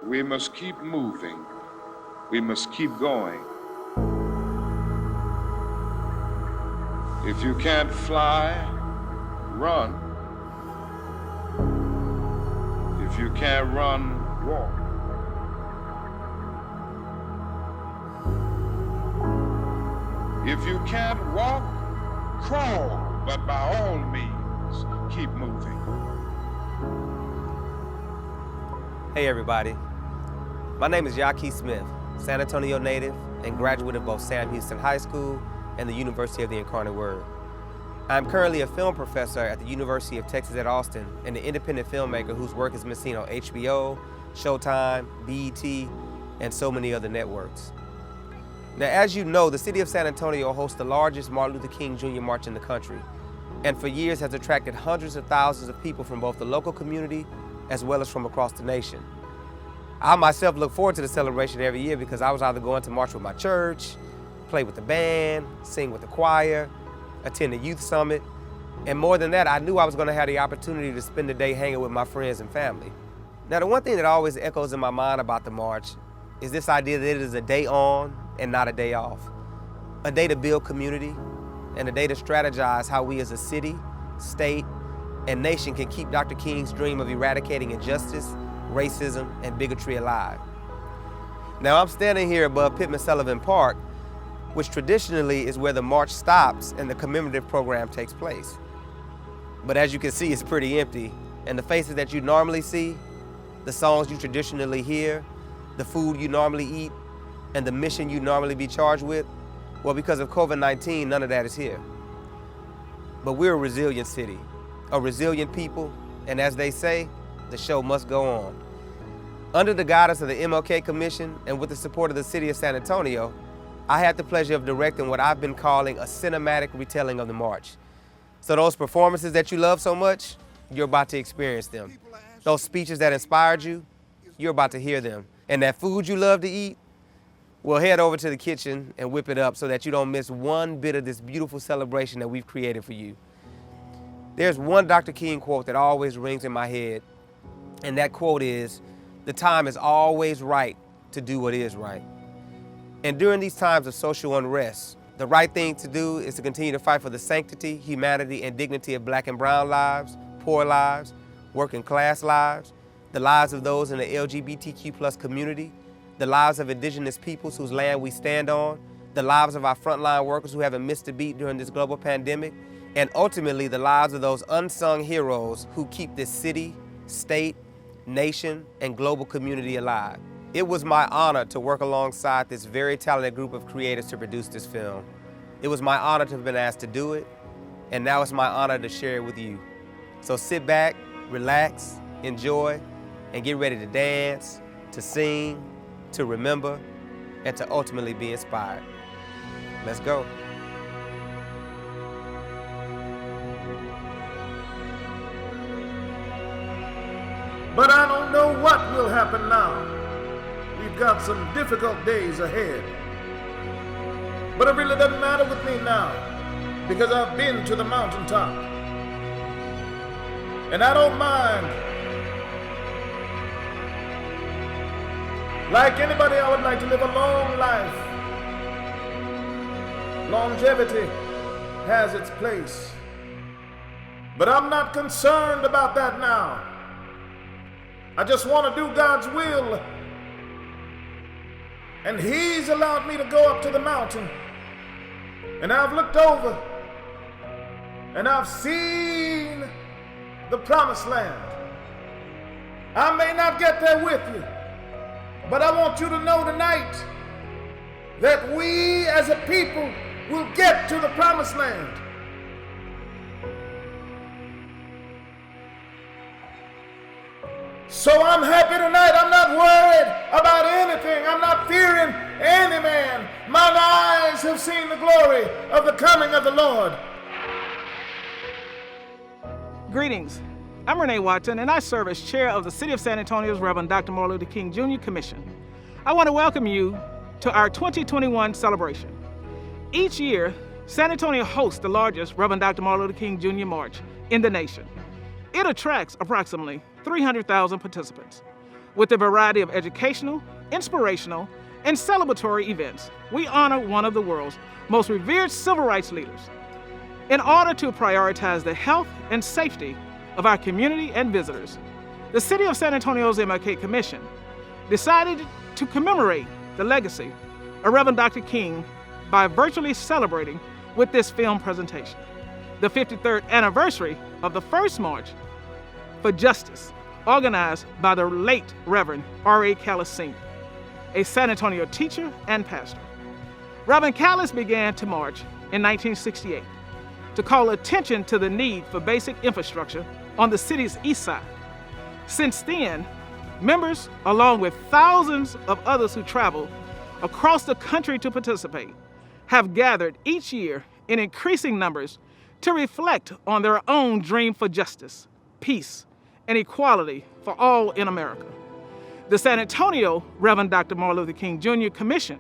We must keep moving. We must keep going. If you can't fly, run. If you can't run, walk. If you can't walk, crawl, but by all means, keep moving. Hey everybody, my name is Yaki Smith, San Antonio native and graduate of both Sam Houston High School and the University of the Incarnate Word. I'm currently a film professor at the University of Texas at Austin and an independent filmmaker whose work has been seen on HBO, Showtime, BET, and so many other networks. Now, as you know, the city of San Antonio hosts the largest Martin Luther King Jr. March in the country, and for years has attracted hundreds of thousands of people from both the local community as well as from across the nation. I myself look forward to the celebration every year because I was either going to march with my church, play with the band, sing with the choir, attend a youth summit, and more than that, I knew I was going to have the opportunity to spend the day hanging with my friends and family. Now, the one thing that always echoes in my mind about the march is this idea that it is a day on and not a day off. A day to build community and a day to strategize how we as a city, state, and nation can keep Dr. King's dream of eradicating injustice, racism, and bigotry alive. Now, I'm standing here above Pittman Sullivan Park, which traditionally is where the march stops and the commemorative program takes place. But as you can see, it's pretty empty, and the faces that you normally see, the songs you traditionally hear, the food you normally eat, and the mission you normally be charged with, well, because of COVID-19, none of that is here. But we're a resilient city, a resilient people, and as they say, the show must go on. Under the guidance of the MLK Commission and with the support of the city of San Antonio, I had the pleasure of directing what I've been calling a cinematic retelling of the march. So those performances that you love so much, you're about to experience them. Those speeches that inspired you, you're about to hear them. And that food you love to eat, well, head over to the kitchen and whip it up so that you don't miss one bit of this beautiful celebration that we've created for you. There's one Dr. King quote that always rings in my head, and that quote is, "The time is always right to do what is right." And during these times of social unrest, the right thing to do is to continue to fight for the sanctity, humanity, and dignity of Black and brown lives, poor lives, working class lives, the lives of those in the LGBTQ+ community, the lives of indigenous peoples whose land we stand on, the lives of our frontline workers who haven't missed a beat during this global pandemic, and ultimately the lives of those unsung heroes who keep this city, state, nation, and global community alive. It was my honor to work alongside this very talented group of creators to produce this film. It was my honor to have been asked to do it, and now it's my honor to share it with you. So sit back, relax, enjoy, and get ready to dance, to sing, to remember, and to ultimately be inspired. Let's go. But I don't know what will happen now. We've got some difficult days ahead. But it really doesn't matter with me now because I've been to the mountaintop. And I don't mind. Like anybody, I would like to live a long life. Longevity has its place. But I'm not concerned about that now. I just want to do God's will. And He's allowed me to go up to the mountain. And I've looked over and I've seen the promised land. I may not get there with you, but I want you to know tonight that we as a people will get to the promised land. So I'm happy tonight. I'm not worried about anything. I'm not fearing any man. Mine eyes have seen the glory of the coming of the Lord. Greetings. I'm Renee Watson, and I serve as chair of the City of San Antonio's Reverend Dr. Martin Luther King Jr. Commission. I want to welcome you to our 2021 celebration. Each year, San Antonio hosts the largest Reverend Dr. Martin Luther King Jr. March in the nation. It attracts approximately 300,000 participants. With a variety of educational, inspirational, and celebratory events, we honor one of the world's most revered civil rights leaders. In order to prioritize the health and safety of our community and visitors, the City of San Antonio's MLK Commission decided to commemorate the legacy of Reverend Dr. King by virtually celebrating with this film presentation, the 53rd anniversary of the first March for Justice, organized by the late Reverend R.A. Callis Sr., a San Antonio teacher and pastor. Reverend Callis began to march in 1968 to call attention to the need for basic infrastructure on the city's east side. Since then, members, along with thousands of others who travel across the country to participate, have gathered each year in increasing numbers to reflect on their own dream for justice, peace, and equality for all in America. The San Antonio Reverend Dr. Martin Luther King Jr. Commission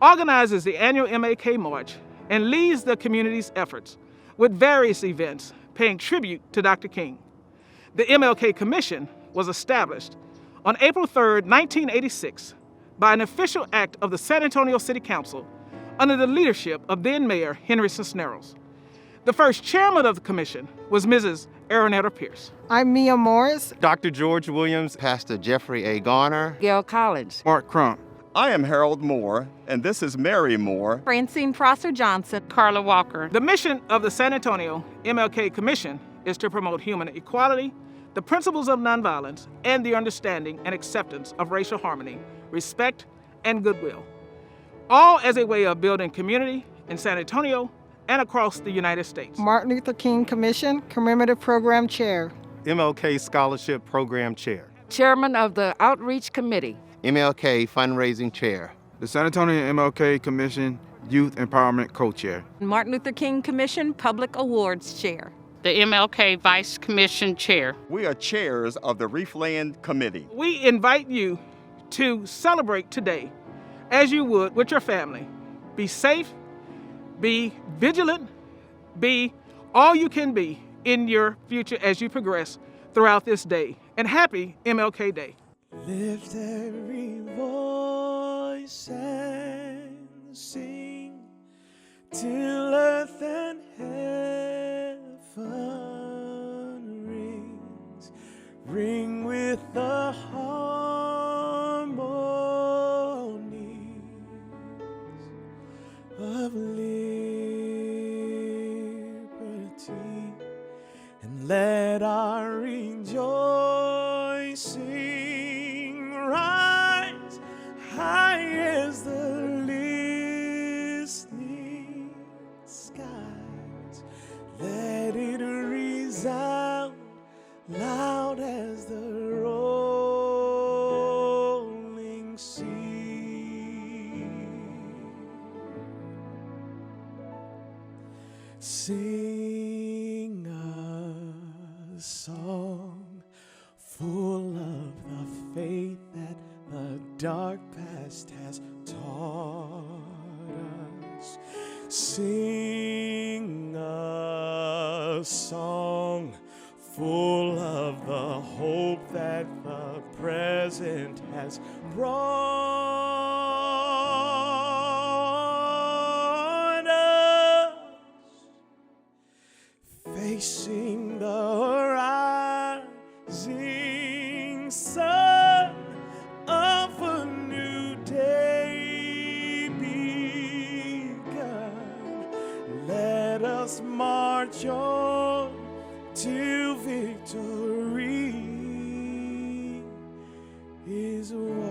organizes the annual MLK March and leads the community's efforts with various events paying tribute to Dr. King. The MLK Commission was established on April 3, 1986, by an official act of the San Antonio City Council under the leadership of then Mayor Henry Cisneros. The first chairman of the commission was Mrs. Aronetta Pierce. I'm Mia Morris. Dr. George Williams. Pastor Jeffrey A. Garner. Gail Collins. Mark Crump. I am Harold Moore, and this is Mary Moore. Francine Prosser Johnson. Carla Walker. The mission of the San Antonio MLK Commission is to promote human equality, the principles of nonviolence, and the understanding and acceptance of racial harmony, respect, and goodwill, all as a way of building community in San Antonio and across the United States. Martin Luther King Commission Commemorative Program Chair. MLK Scholarship Program Chair. Chairman of the Outreach Committee. MLK Fundraising Chair. The San Antonio MLK Commission Youth Empowerment Co-Chair. Martin Luther King Commission Public Awards Chair. The MLK Vice Commission Chair. We are chairs of the Reefland Committee. We invite you to celebrate today as you would with your family. Be safe, be vigilant, be all you can be in your future as you progress throughout this day. And happy MLK Day. Lift every voice and sing till earth and heaven rings. Ring with the harmonies of liberty, and let our rejoicing rise high as the listening skies. Let it resound loud as the rolling sea. Sing a song full of the faith that the dark past has taught us. Sing a song full of the hope that the present has brought us. Facing the rising sun of a new day begun. Let us march on till victory is won.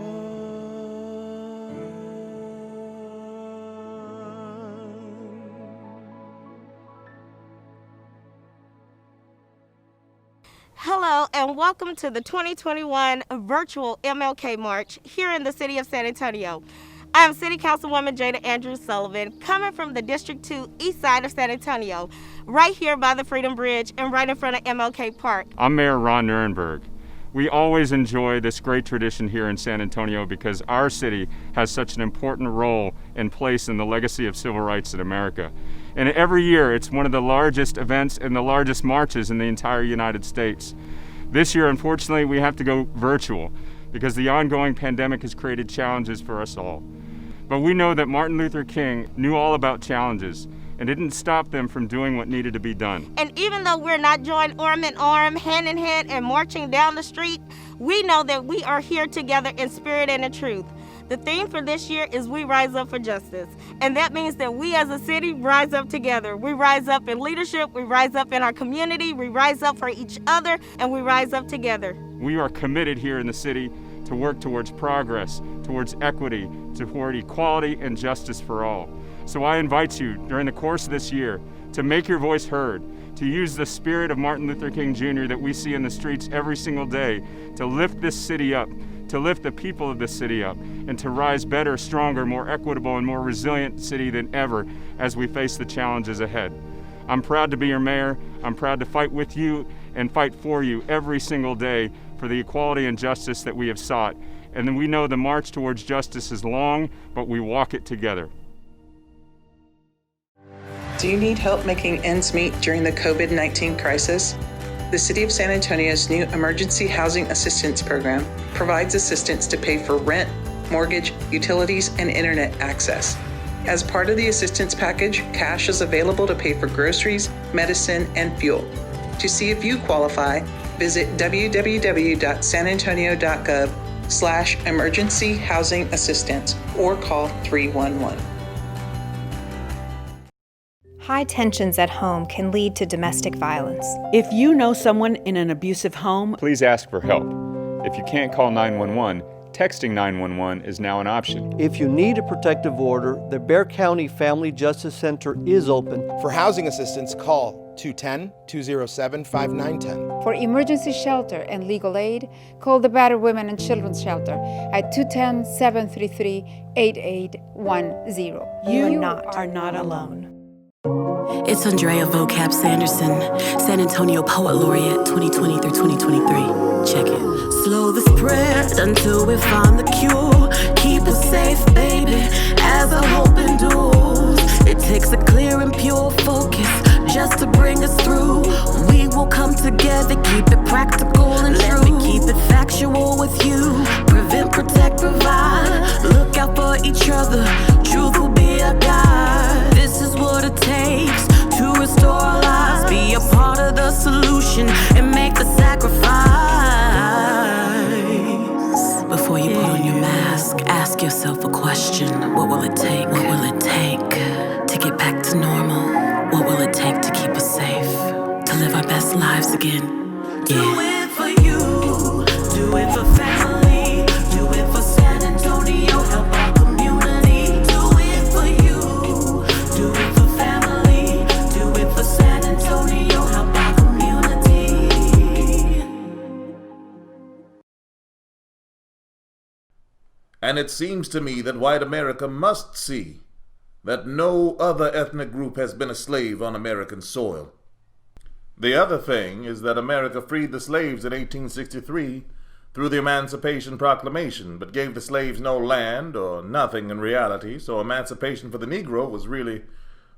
Hello and welcome to the 2021 virtual MLK March here in the city of San Antonio. I'm City Councilwoman Jada Andrews Sullivan, coming from the District 2 east side of San Antonio, right here by the Freedom Bridge and right in front of MLK Park. I'm Mayor Ron Nirenberg. We always enjoy this great tradition here in San Antonio because our city has such an important role and place in the legacy of civil rights in America. And every year it's one of the largest events and the largest marches in the entire United States. This year, unfortunately, we have to go virtual. because the ongoing pandemic has created challenges for us all. But we know that Martin Luther King knew all about challenges and didn't stop them from doing what needed to be done. And even though we're not joined arm in arm, hand in hand, and marching down the street, we know that we are here together in spirit and in truth. The theme for this year is We Rise Up for Justice. And that means that we as a city rise up together. We rise up in leadership, we rise up in our community, we rise up for each other, and we rise up together. We are committed here in the city to work towards progress, towards equity, toward equality and justice for all. So I invite you during the course of this year to make your voice heard, to use the spirit of Martin Luther King Jr. that we see in the streets every single day to lift this city up, to lift the people of this city up, and to rise better, stronger, more equitable, and more resilient city than ever as we face the challenges ahead. I'm proud to be your mayor. I'm proud to fight with you and fight for you every single day for the equality and justice that we have sought. And then we know the march towards justice is long, but we walk it together. Do you need help making ends meet during the COVID-19 crisis? The City of San Antonio's new Emergency Housing Assistance Program provides assistance to pay for rent, mortgage, utilities, and internet access. As part of the assistance package, cash is available to pay for groceries, medicine, and fuel. To see if you qualify, visit www.sanantonio.gov/emergency housing assistance or call 311. High tensions at home can lead to domestic violence. If you know someone in an abusive home, please ask for help. If you can't call 911, texting 911 is now an option. If you need a protective order, the Bexar County Family Justice Center is open. For housing assistance, call 210-207-5910. For emergency shelter and legal aid, call the Battered Women and Children's Shelter at 210-733-8810. You are not alone. It's Andrea Vocab Sanderson, San Antonio Poet Laureate 2020 through 2023. Check it. Slow the spread until we find the cure. Keep it safe, baby, as I hope endures. It takes a clear and pure focus just to bring us through. We will come together, keep it practical and true. Let me keep it factual with you. Prevent, protect, provide. Look out for each other. Truth will be a guide. This is what it takes to restore our lives. Be a part of the solution and make the sacrifice. Before you put on your mask, ask yourself a question. What will it take? What will it take to get back to normal? What will it take to keep us safe? To live our best lives again? Yeah. Do it for you. Do it for family. Do it for San Antonio. Help our community. Do it for you. Do it for family. Do it for San Antonio. Help our community. And it seems to me that white America must see that no other ethnic group has been a slave on American soil. The other thing is that America freed the slaves in 1863 through the Emancipation Proclamation, but gave the slaves no land or nothing in reality, so emancipation for the Negro was really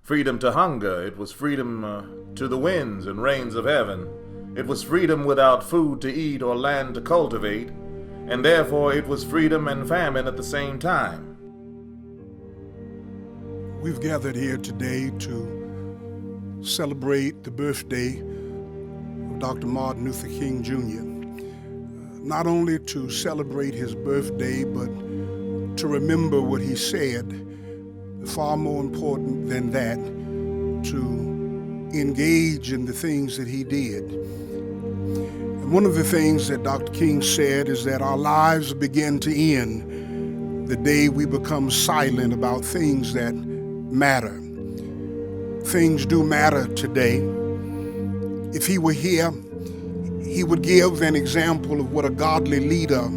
freedom to hunger. It was freedom to the winds and rains of heaven. It was freedom without food to eat or land to cultivate, and therefore it was freedom and famine at the same time. We've gathered here today to celebrate the birthday of Dr. Martin Luther King Jr. Not only to celebrate his birthday, but to remember what he said. Far more important than that, to engage in the things that he did. And one of the things that Dr. King said is that our lives begin to end the day we become silent about things that matter. Things do matter today. If he were here, he would give an example of what a godly leader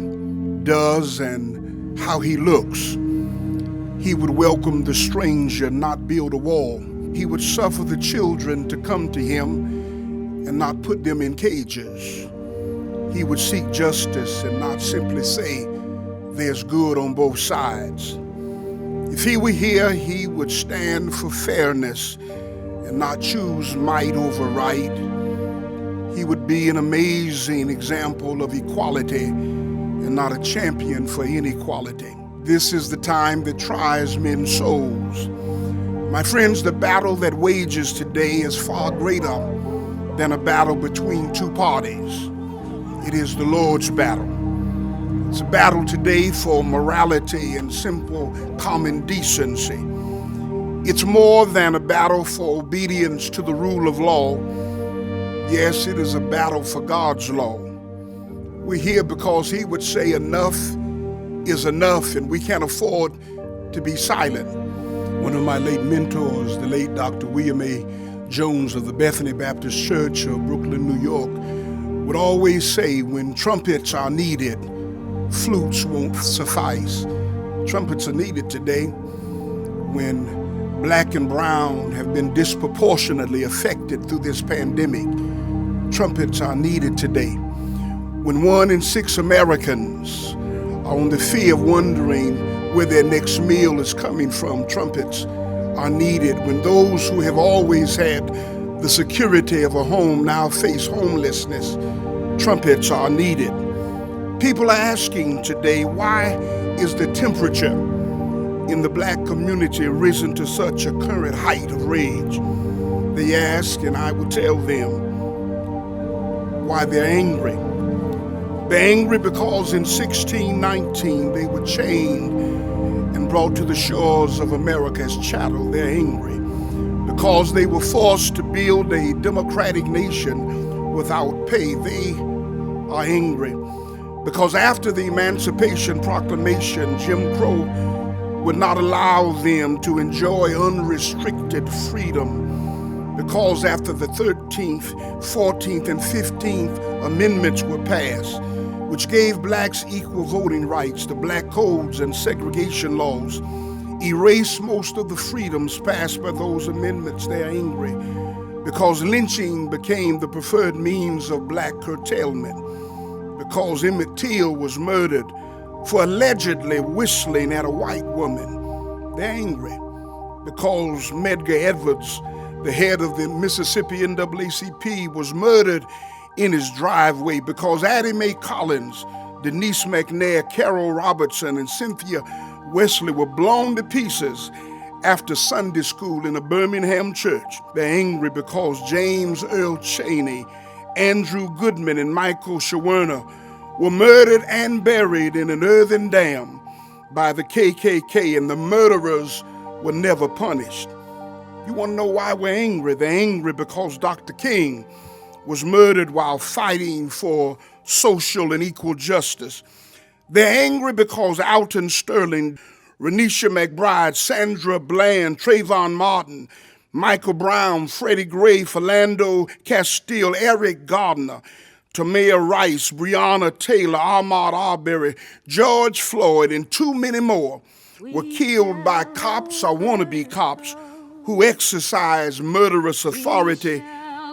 does and how he looks. He would welcome the stranger, not build a wall. He would suffer the children to come to him and not put them in cages. He would seek justice and not simply say, there's good on both sides. If he were here, he would stand for fairness and not choose might over right. He would be an amazing example of equality and not a champion for inequality. This is the time that tries men's souls. My friends, the battle that wages today is far greater than a battle between two parties. It is the Lord's battle. It's a battle today for morality and simple common decency. It's more than a battle for obedience to the rule of law. Yes, it is a battle for God's law. We're here because He would say enough is enough, and we can't afford to be silent. One of my late mentors, the late Dr. William A. Jones of the Bethany Baptist Church of Brooklyn, New York, would always say, when trumpets are needed, flutes won't suffice. Trumpets are needed today when black and brown have been disproportionately affected through this pandemic. Trumpets are needed today when 1 in 6 Americans are on the fear of wondering where their next meal is coming from. Trumpets are needed when those who have always had the security of a home now face homelessness. Trumpets are needed. People are asking today, why is the temperature in the black community risen to such a current height of rage? They ask, and I will tell them why they're angry. They're angry because in 1619 they were chained and brought to the shores of America as chattel. They're angry because they were forced to build a democratic nation without pay. They are angry because after the Emancipation Proclamation, Jim Crow would not allow them to enjoy unrestricted freedom, because after the 13th, 14th, and 15th Amendments were passed, which gave blacks equal voting rights, the black codes and segregation laws erased most of the freedoms passed by those amendments. They are angry because lynching became the preferred means of black curtailment, because Emmett Till was murdered for allegedly whistling at a white woman. They're angry because Medgar Edwards, the head of the Mississippi NAACP, was murdered in his driveway, because Addie Mae Collins, Denise McNair, Carol Robertson, and Cynthia Wesley were blown to pieces after Sunday school in a Birmingham church. They're angry because James Earl Chaney, Andrew Goodman, and Michael Shawerna were murdered and buried in an earthen dam by the KKK, and the murderers were never punished. You want to know why we're angry? They're angry because Dr. King was murdered while fighting for social and equal justice. They're angry because Alton Sterling, Renisha McBride, Sandra Bland, Trayvon Martin, Michael Brown, Freddie Gray, Philando Castile, Eric Gardner, Tamir Rice, Breonna Taylor, Ahmaud Arbery, George Floyd, and too many more were killed by cops or wannabe cops who exercise murderous authority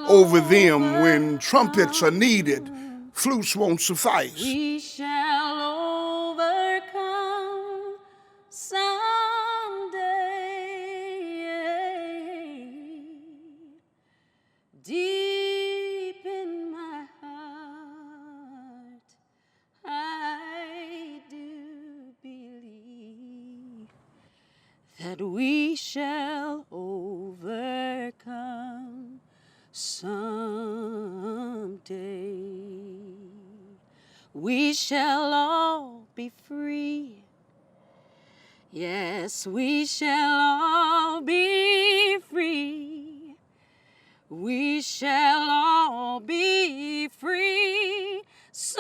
over them. When trumpets are needed, flutes won't suffice. We shall overcome someday. Deep in my heart, I do believe that we shall overcome someday. We shall all be free. Yes, we shall all be free. We shall all be free someday.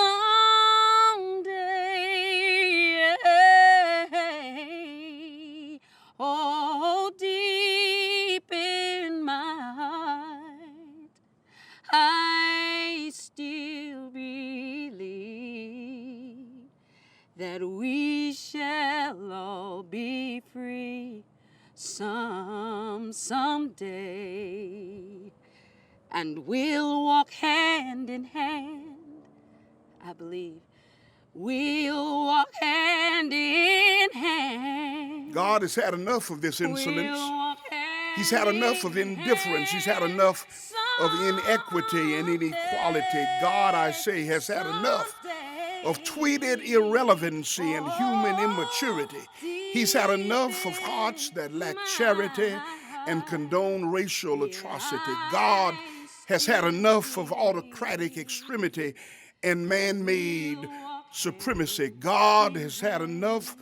Oh, deep in my heart, I still believe that we shall all be free someday. And we'll walk hand in hand, I believe. We'll walk hand in hand. God has had enough of this insolence. He's had enough of indifference. He's had enough of inequity and inequality. God, I say, has had enough of tweeted irrelevancy and human immaturity. He's had enough of hearts that lack charity and condone racial atrocity. God has had enough of autocratic extremity and man-made supremacy. God has had enough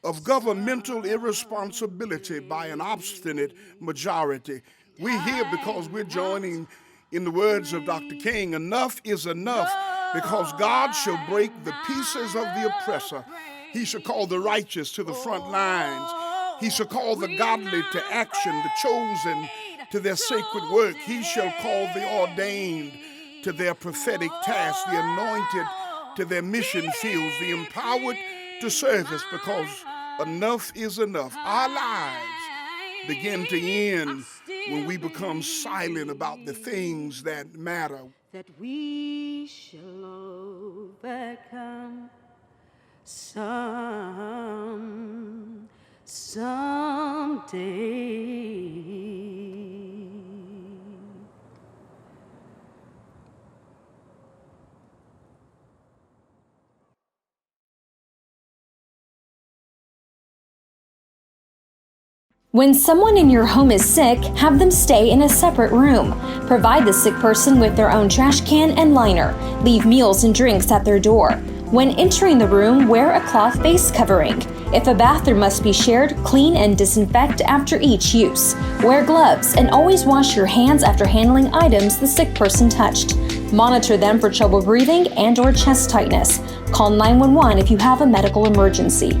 of governmental irresponsibility by an obstinate majority. We're here because we're joining in the words of Dr. King, enough is enough, because God shall break the pieces of the oppressor. He shall call the righteous to the front lines. He shall call the godly to action, the chosen to their sacred work. He shall call the ordained to their prophetic task, the anointed to their mission fields, the empowered to service, because enough is enough. Our lives begin to end when we become silent about the things that matter. That we shall overcome someday. When someone in your home is sick, have them stay in a separate room. Provide the sick person with their own trash can and liner. Leave meals and drinks at their door. When entering the room, wear a cloth face covering. If a bathroom must be shared, clean and disinfect after each use. Wear gloves and always wash your hands after handling items the sick person touched. Monitor them for trouble breathing and/or chest tightness. Call 911 if you have a medical emergency.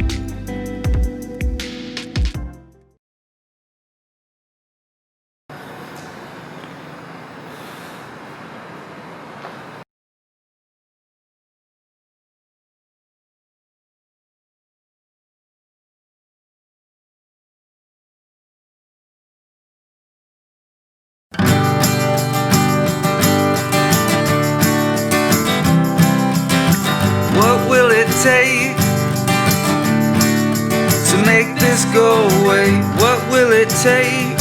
What will it take to make this go away? What will it take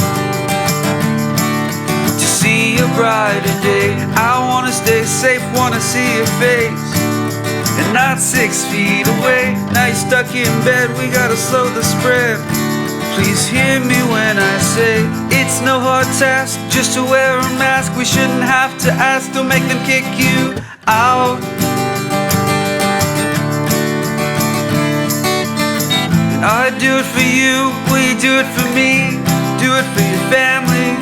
to see a brighter day? I wanna stay safe, wanna see your face, and not 6 feet away. Now you're stuck in bed, we gotta slow the spread. Please hear me when I say it's no hard task just to wear a mask. We shouldn't have to ask, don't make them kick you out. I do it for you, will you do it for me? Do it for your family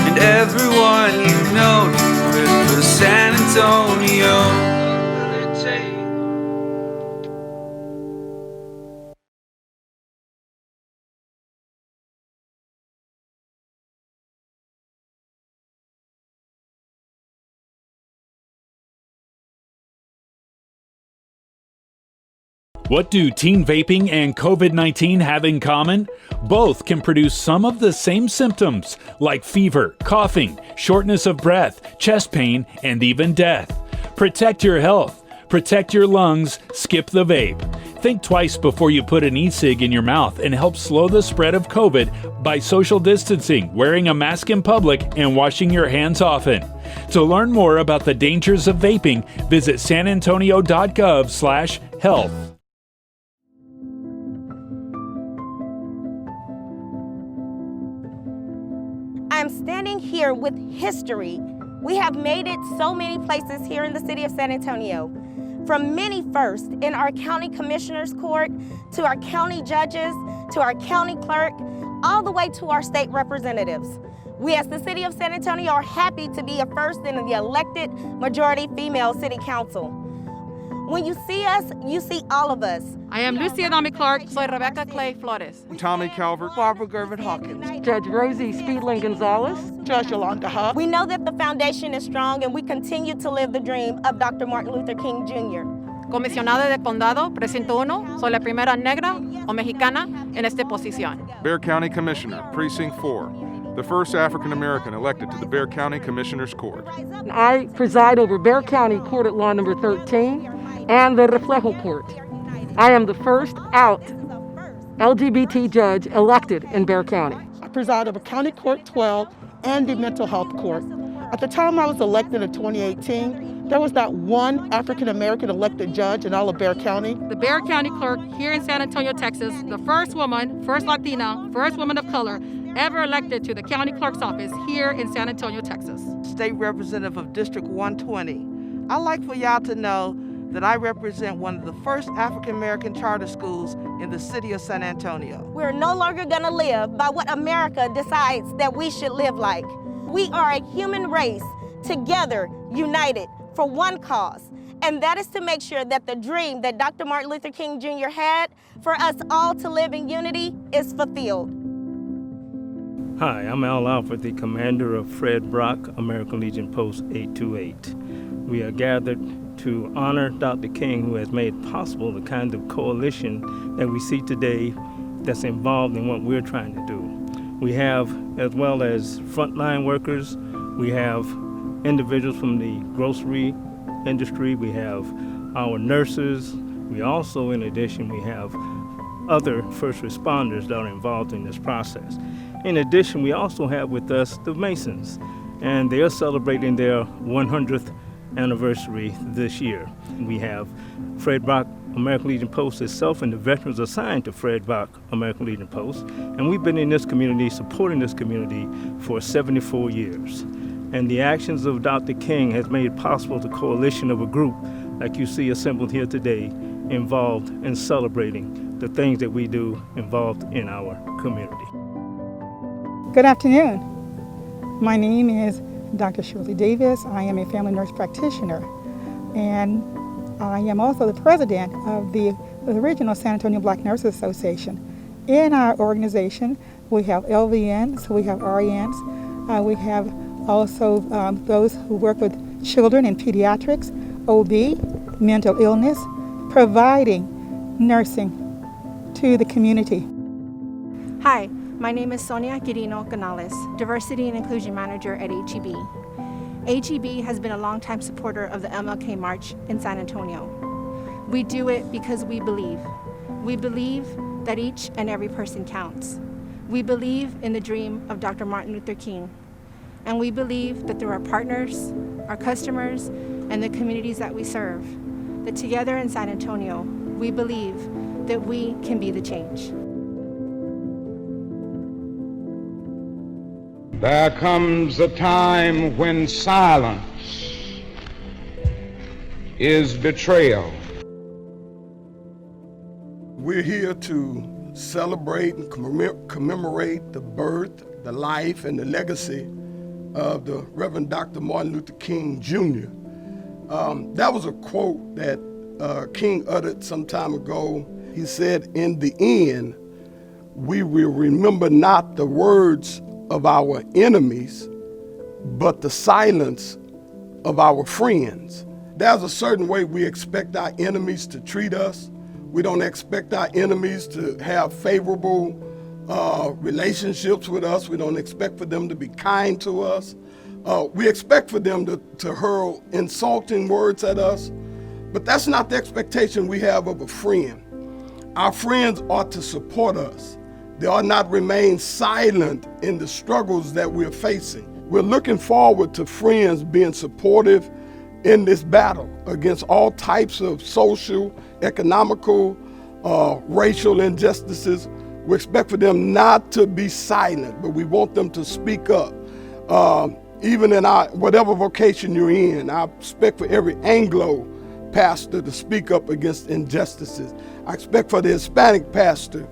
and everyone you know. Do it for San Antonio. What do teen vaping and COVID-19 have in common? Both can produce some of the same symptoms, like fever, coughing, shortness of breath, chest pain, and even death. Protect your health. Protect your lungs. Skip the vape. Think twice before you put an e-cig in your mouth and help slow the spread of COVID by social distancing, wearing a mask in public, and washing your hands often. To learn more about the dangers of vaping, visit sanantonio.gov/health. I'm standing here with history. We have made it so many places here in the city of San Antonio. From many firsts in our county commissioner's court, to our county judges, to our county clerk, all the way to our state representatives. We as the city of San Antonio are happy to be a first in the elected majority female city council. When you see us, you see all of us. I am Lucia Dami Clark. Soy Rebecca Clay Flores. Tommy Calvert. Barbara Gervin Hawkins. Judge Rosie Speedling Gonzalez. Judge Yolanda Huff. We know that the foundation is strong and we continue to live the dream of Dr. Martin Luther King Jr. Comisionada de Condado, Precinto 1, soy la primera negra o mexicana en esta posición. Bexar County Commissioner, Precinct 4, the first African American elected to the Bexar County Commissioner's Court. I preside over Bexar County Court at Law Number 13 and the Reflejo Court. I am the first out LGBT judge elected in Bexar County. I preside over County Court 12 and the Mental Health Court. At the time I was elected in 2018, There was not one African American elected judge in all of Bexar County. The Bexar County clerk here in San Antonio, Texas, the first woman, first Latina, first woman of color ever elected to the county clerk's office here in San Antonio, Texas. State representative of District 120. I'd like for y'all to know that I represent one of the first African American charter schools in the city of San Antonio. We're no longer gonna live by what America decides that we should live like. We are a human race, together, united, for one cause, and that is to make sure that the dream that Dr. Martin Luther King Jr. had for us all to live in unity is fulfilled. Hi, I'm Al Alford, the commander of Fred Brock, American Legion Post 828. We are gathered to honor Dr. King, who has made possible the kind of coalition that we see today that's involved in what we're trying to do. We have, as well as frontline workers, we have individuals from the grocery industry, we have our nurses, we also, in addition, we have other first responders that are involved in this process. In addition, we also have with us the Masons, and they are celebrating their 100th anniversary this year. We have Fred Brock American Legion Post itself and the veterans assigned to Fred Brock American Legion Post, and we've been in this community, supporting this community for 74 years. And the actions of Dr. King has made possible the coalition of a group like you see assembled here today, involved in celebrating the things that we do involved in our community. Good afternoon. My name is Dr. Shirley Davis. I am a family nurse practitioner, and I am also the president of the original San Antonio Black Nurses Association. In our organization, we have LVNs, we have RNs, we have also those who work with children in pediatrics, OB, mental illness, providing nursing to the community. Hi, my name is Sonia Quirino Canales, Diversity and Inclusion Manager at HEB. HEB has been a longtime supporter of the MLK March in San Antonio. We do it because we believe. We believe that each and every person counts. We believe in the dream of Dr. Martin Luther King. And we believe that through our partners, our customers, and the communities that we serve, that together in San Antonio, we believe that we can be the change. There comes a time when silence is betrayal. We're here to celebrate and commemorate the birth, the life, and the legacy of the Reverend Dr. Martin Luther King Jr. That was a quote that King uttered some time ago. He said, "In the end, we will remember not the words of our enemies, but the silence of our friends." There's a certain way we expect our enemies to treat us. We don't expect our enemies to have favorable relationships with us. We don't expect for them to be kind to us. We expect for them to hurl insulting words at us, but that's not the expectation we have of a friend. Our friends ought to support us. They ought not remain silent in the struggles that we're facing. We're looking forward to friends being supportive in this battle against all types of social, economical, racial injustices. We expect for them not to be silent, but we want them to speak up. Even in whatever vocation you're in, I expect for every Anglo pastor to speak up against injustices. I expect for the Hispanic pastor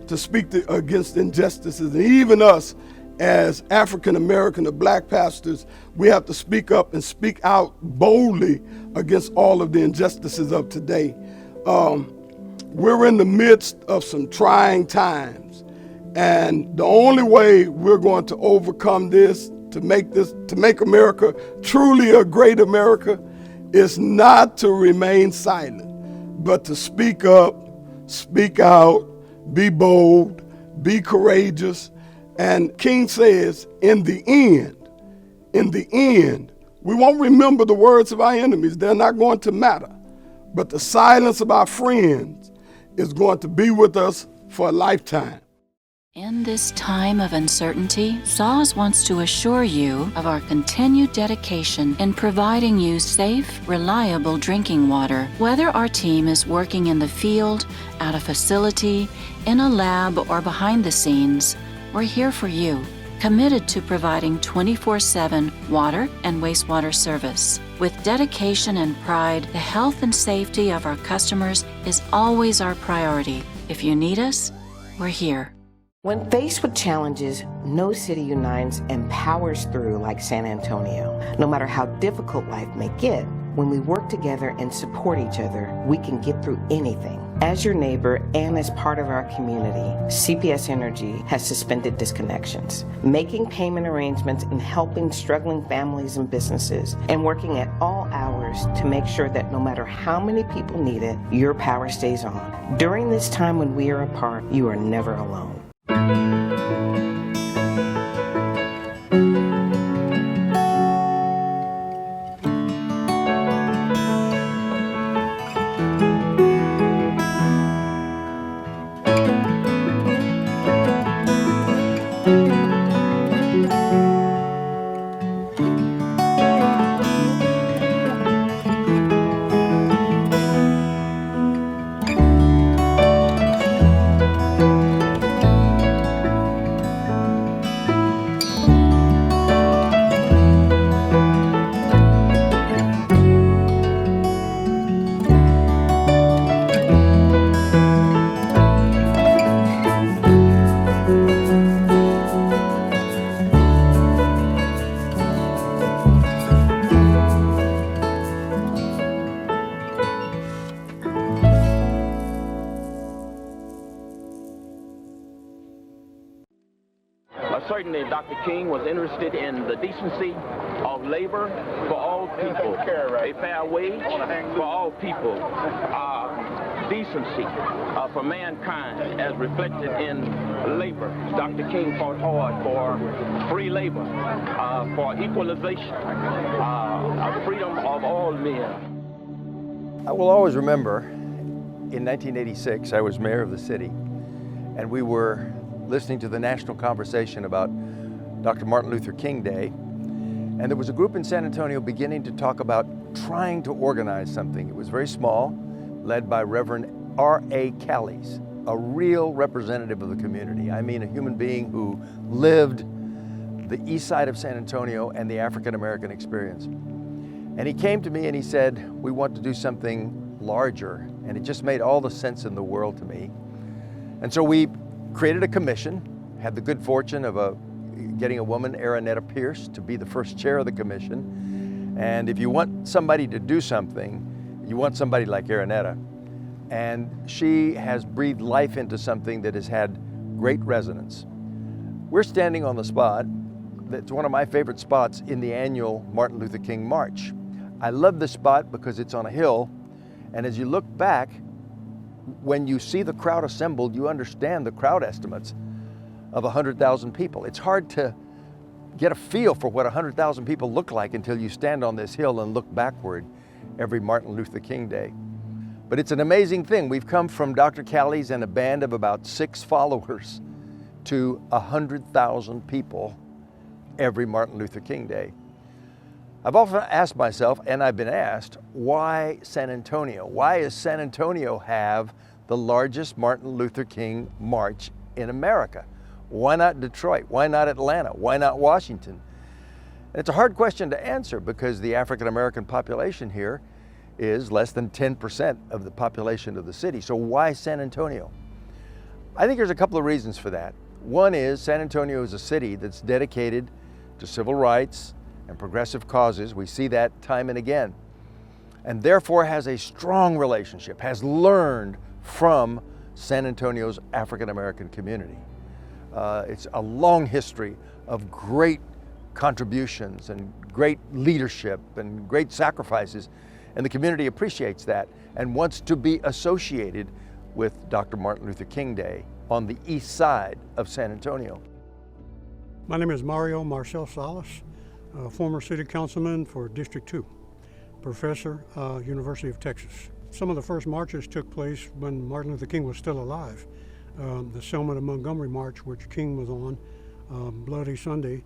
to speak against injustices. And even us as African American or black pastors, we have to speak up and speak out boldly against all of the injustices of today. We're in the midst of some trying times, and the only way we're going to overcome this, to make America truly a great America, is not to remain silent, but to speak up, speak out, be bold, be courageous. And King says, in the end, we won't remember the words of our enemies. They're not going to matter. But the silence of our friends is going to be with us for a lifetime. In this time of uncertainty, SAWS wants to assure you of our continued dedication in providing you safe, reliable drinking water. Whether our team is working in the field, at a facility, in a lab, or behind the scenes, we're here for you, committed to providing 24/7 water and wastewater service. With dedication and pride, the health and safety of our customers is always our priority. If you need us, we're here. When faced with challenges, no city unites and powers through like San Antonio. No matter how difficult life may get, when we work together and support each other, we can get through anything. As your neighbor and as part of our community, CPS Energy has suspended disconnections, making payment arrangements and helping struggling families and businesses, and working at all hours to make sure that no matter how many people need it, your power stays on. During this time when we are apart, you are never alone. Certainly, Dr. King was interested in the decency of labor for all people, a fair wage for all people, decency for mankind as reflected in labor. Dr. King fought hard for free labor, for equalization, freedom of all men. I will always remember in 1986, I was mayor of the city, and we were listening to the national conversation about Dr. Martin Luther King Day. And there was a group in San Antonio beginning to talk about trying to organize something. It was very small, led by Reverend R.A. Callies, a real representative of the community. I mean, a human being who lived the east side of San Antonio and the African-American experience. And he came to me and he said, we want to do something larger. And it just made all the sense in the world to me. And so we created a commission, had the good fortune of getting a woman, Aranetta Pierce, to be the first chair of the commission. And if you want somebody to do something, you want somebody like Aranetta. And she has breathed life into something that has had great resonance. We're standing on the spot that's one of my favorite spots in the annual Martin Luther King March. I love this spot because it's on a hill, and as you look back, when you see the crowd assembled, you understand the crowd estimates of 100,000 people. It's hard to get a feel for what 100,000 people look like until you stand on this hill and look backward every Martin Luther King Day. But it's an amazing thing. We've come from Dr. Callies and a band of about 6 followers to 100,000 people every Martin Luther King Day. I've often asked myself, and I've been asked, why San Antonio? Why does San Antonio have the largest Martin Luther King March in America? Why not Detroit? Why not Atlanta? Why not Washington? And it's a hard question to answer because the African-American population here is less than 10% of the population of the city. So why San Antonio? I think there's a couple of reasons for that. One is San Antonio is a city that's dedicated to civil rights and progressive causes. We see that time and again, and therefore has a strong relationship, has learned from San Antonio's African-American community. It's a long history of great contributions and great leadership and great sacrifices, and the community appreciates that and wants to be associated with Dr. Martin Luther King Day on the east side of San Antonio. My name is Mario Marcel Salas, former city councilman for District 2, professor, University of Texas. Some of the first marches took place when Martin Luther King was still alive. the Selma to Montgomery March, which King was on, Bloody Sunday,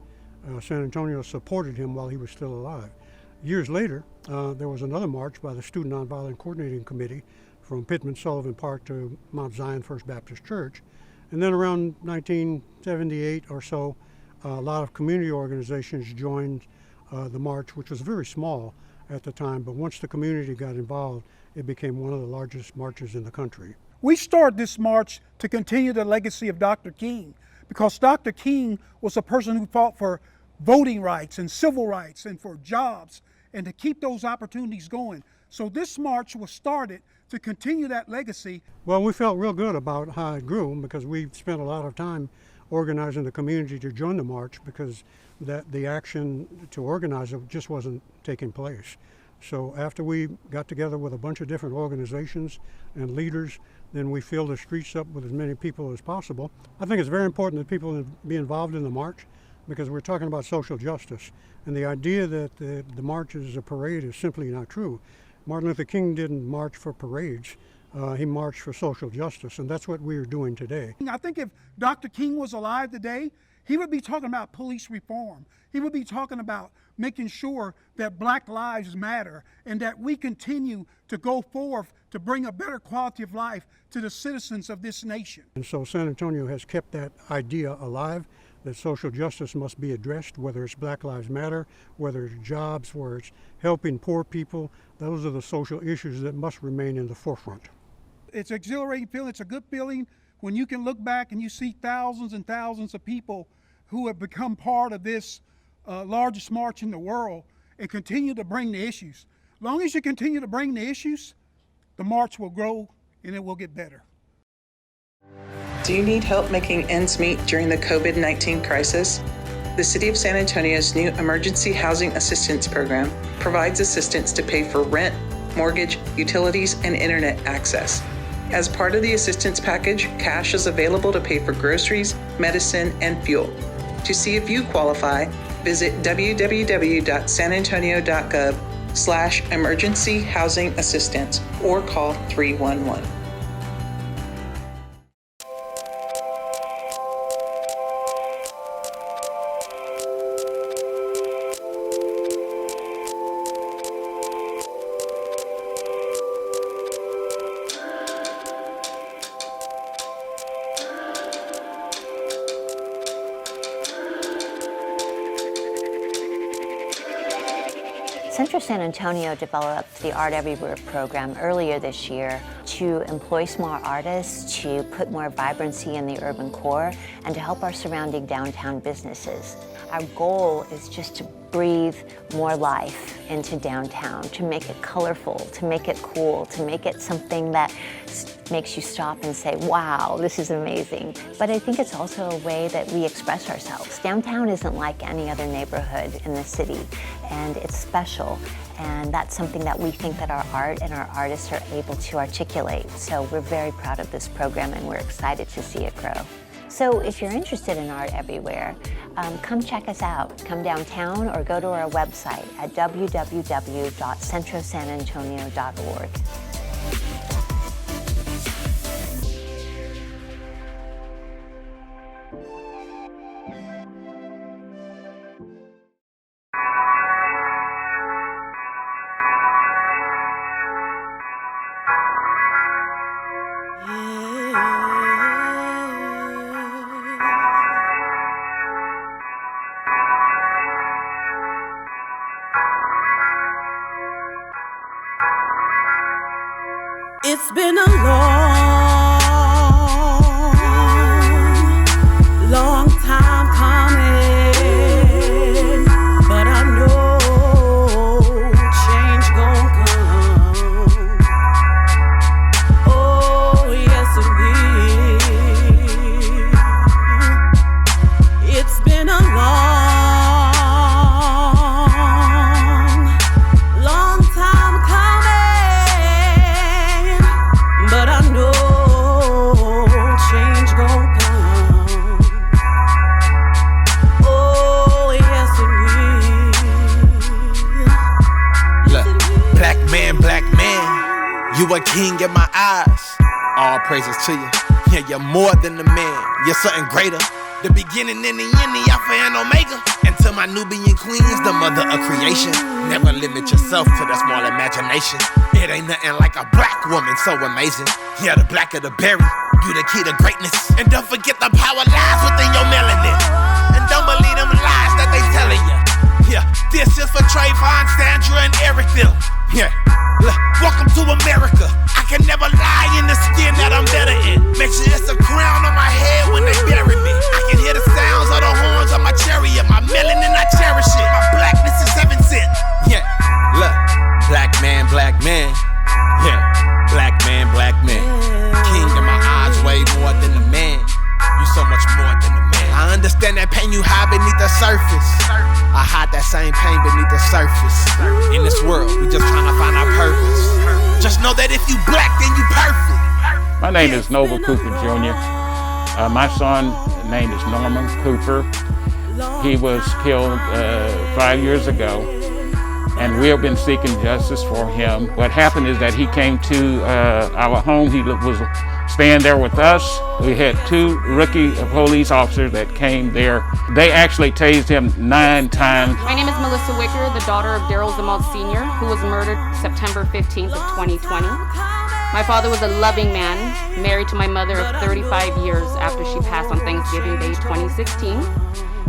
San Antonio supported him while he was still alive. Years later, there was another march by the Student Nonviolent Coordinating Committee from Pittman Sullivan Park to Mount Zion First Baptist Church. And then around 1978 or so, a lot of community organizations joined the march, which was very small at the time, but once the community got involved, it became one of the largest marches in the country. We started this march to continue the legacy of Dr. King, because Dr. King was a person who fought for voting rights and civil rights and for jobs and to keep those opportunities going. So this march was started to continue that legacy. Well, we felt real good about how it grew because we spent a lot of time organizing the community to join the march, because the action to organize it just wasn't taking place. So after we got together with a bunch of different organizations and leaders, then we filled the streets up with as many people as possible. I think it's very important that people be involved in the march, because we're talking about social justice. And the idea that the march is a parade is simply not true. Martin Luther King didn't march for parades. He marched for social justice, and that's what we are doing today. I think if Dr. King was alive today, he would be talking about police reform. He would be talking about making sure that Black lives matter and that we continue to go forth to bring a better quality of life to the citizens of this nation. And so San Antonio has kept that idea alive, that social justice must be addressed, whether it's Black Lives Matter, whether it's jobs, whether it's helping poor people. Those are the social issues that must remain in the forefront. It's an exhilarating feeling. It's a good feeling when you can look back and you see thousands and thousands of people who have become part of this largest march in the world and continue to bring the issues. As long as you continue to bring the issues, the march will grow and it will get better. Do you need help making ends meet during the COVID-19 crisis? The City of San Antonio's new Emergency Housing Assistance Program provides assistance to pay for rent, mortgage, utilities, and internet access. As part of the assistance package, cash is available to pay for groceries, medicine, and fuel. To see if you qualify, visit www.sanantonio.gov/emergency housing assistance or call 311. Central San Antonio developed the Art Everywhere program earlier this year to employ small artists, to put more vibrancy in the urban core, and to help our surrounding downtown businesses. Our goal is just to breathe more life into downtown, to make it colorful, to make it cool, to make it something that makes you stop and say, wow, this is amazing. But I think it's also a way that we express ourselves. Downtown isn't like any other neighborhood in the city, and it's special. And that's something that we think that our art and our artists are able to articulate. So we're very proud of this program and we're excited to see it grow. So if you're interested in Art Everywhere, come check us out. Come downtown or go to our website at www.centrosanantonio.org. It's been a long time coming, but I know change gon' come. Oh, yes it will. It's been a long time coming, but I know change gon' come. Oh, yes it will. Look, black man, you a king in my eyes. All praises to you. Yeah, you're more than a man, you're something greater. The beginning and the end, the Alpha and Omega. And to my Nubian queens, the mother of creation. Never limit yourself to that small imagination. It ain't nothing like a black woman so amazing. Yeah, the blacker the berry, you the key to greatness. And don't forget the power lies within your melanin. And don't believe them lies that they telling you. Yeah, this is for Trayvon, Sandra, and Eric them. Yeah, look, welcome to America. I can never lie in the skin that I'm better in. Make sure it's a crown on my head when they bury me. I can hear the sounds of the horns of my chariot. My melanin, I cherish it. My blackness is heaven sent. Yeah, look, black man, black man. Yeah, black man, black man. King in my eyes, way more than a man. You so much more than a man. I understand that pain you hide beneath the surface. I hide that same pain beneath the surface. In this world, we just trying to find our purpose. Just know that if you black, then you perfect. My name is Nova Cooper Jr. My son's name is Norman Cooper. He was killed 5 years ago, and we have been seeking justice for him. What happened is that he came to our home. He was staying there with us. We had 2 rookie police officers that came there. They actually tased him 9 times. My name is Melissa Wicker, the daughter of Daryl Zamalt Sr., who was murdered September 15th of 2020. My father was a loving man, married to my mother of 35 years after she passed on Thanksgiving Day 2016.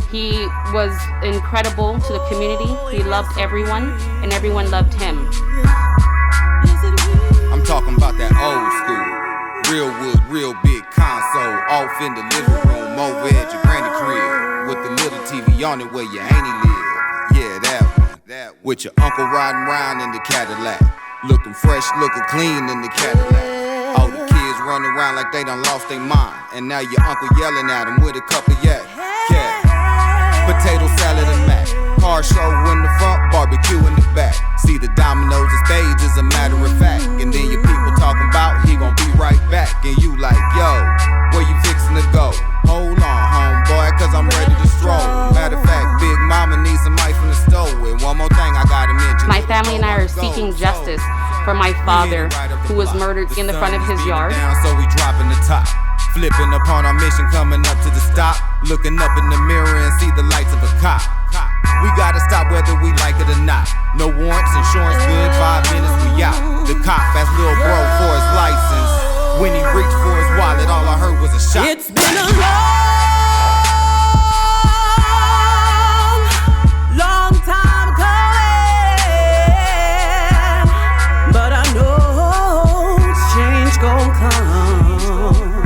He was incredible to the community. He loved everyone, and everyone loved him. I'm talking about that old school. Real wood, real big console, off in the living room, over at your granny crib, with the little TV on it where your auntie live. Yeah, that one. With your uncle riding round in the Cadillac, looking fresh, looking clean in the Cadillac. All the kids running around like they done lost their mind, and now your uncle yelling at them with a cup of yak. Yeah, potato salad and mac, car show in the front, barbecue in the back. See the dominoes and spades as a matter of fact, and then your people talking about he gon' be right back, and you like, yo, where you fixin' to go? Hold on, homeboy, cause I'm ready to stroll. Matter of fact, Big Mama needs some ice from the stove. And one more thing I gotta mention. My family and I are seeking justice for my father, who was murdered in the front of his yard. So we dropping the top, flipping upon our mission, coming up to the stop, looking up in the mirror and see the lights of a cop. We gotta stop whether we like it or not. No warrants, insurance good, 5 minutes we out. The cop asked Lil Bro for his license. When he reached for his wallet, all I heard was a shot. It's been a long time coming, but I know change gon' come.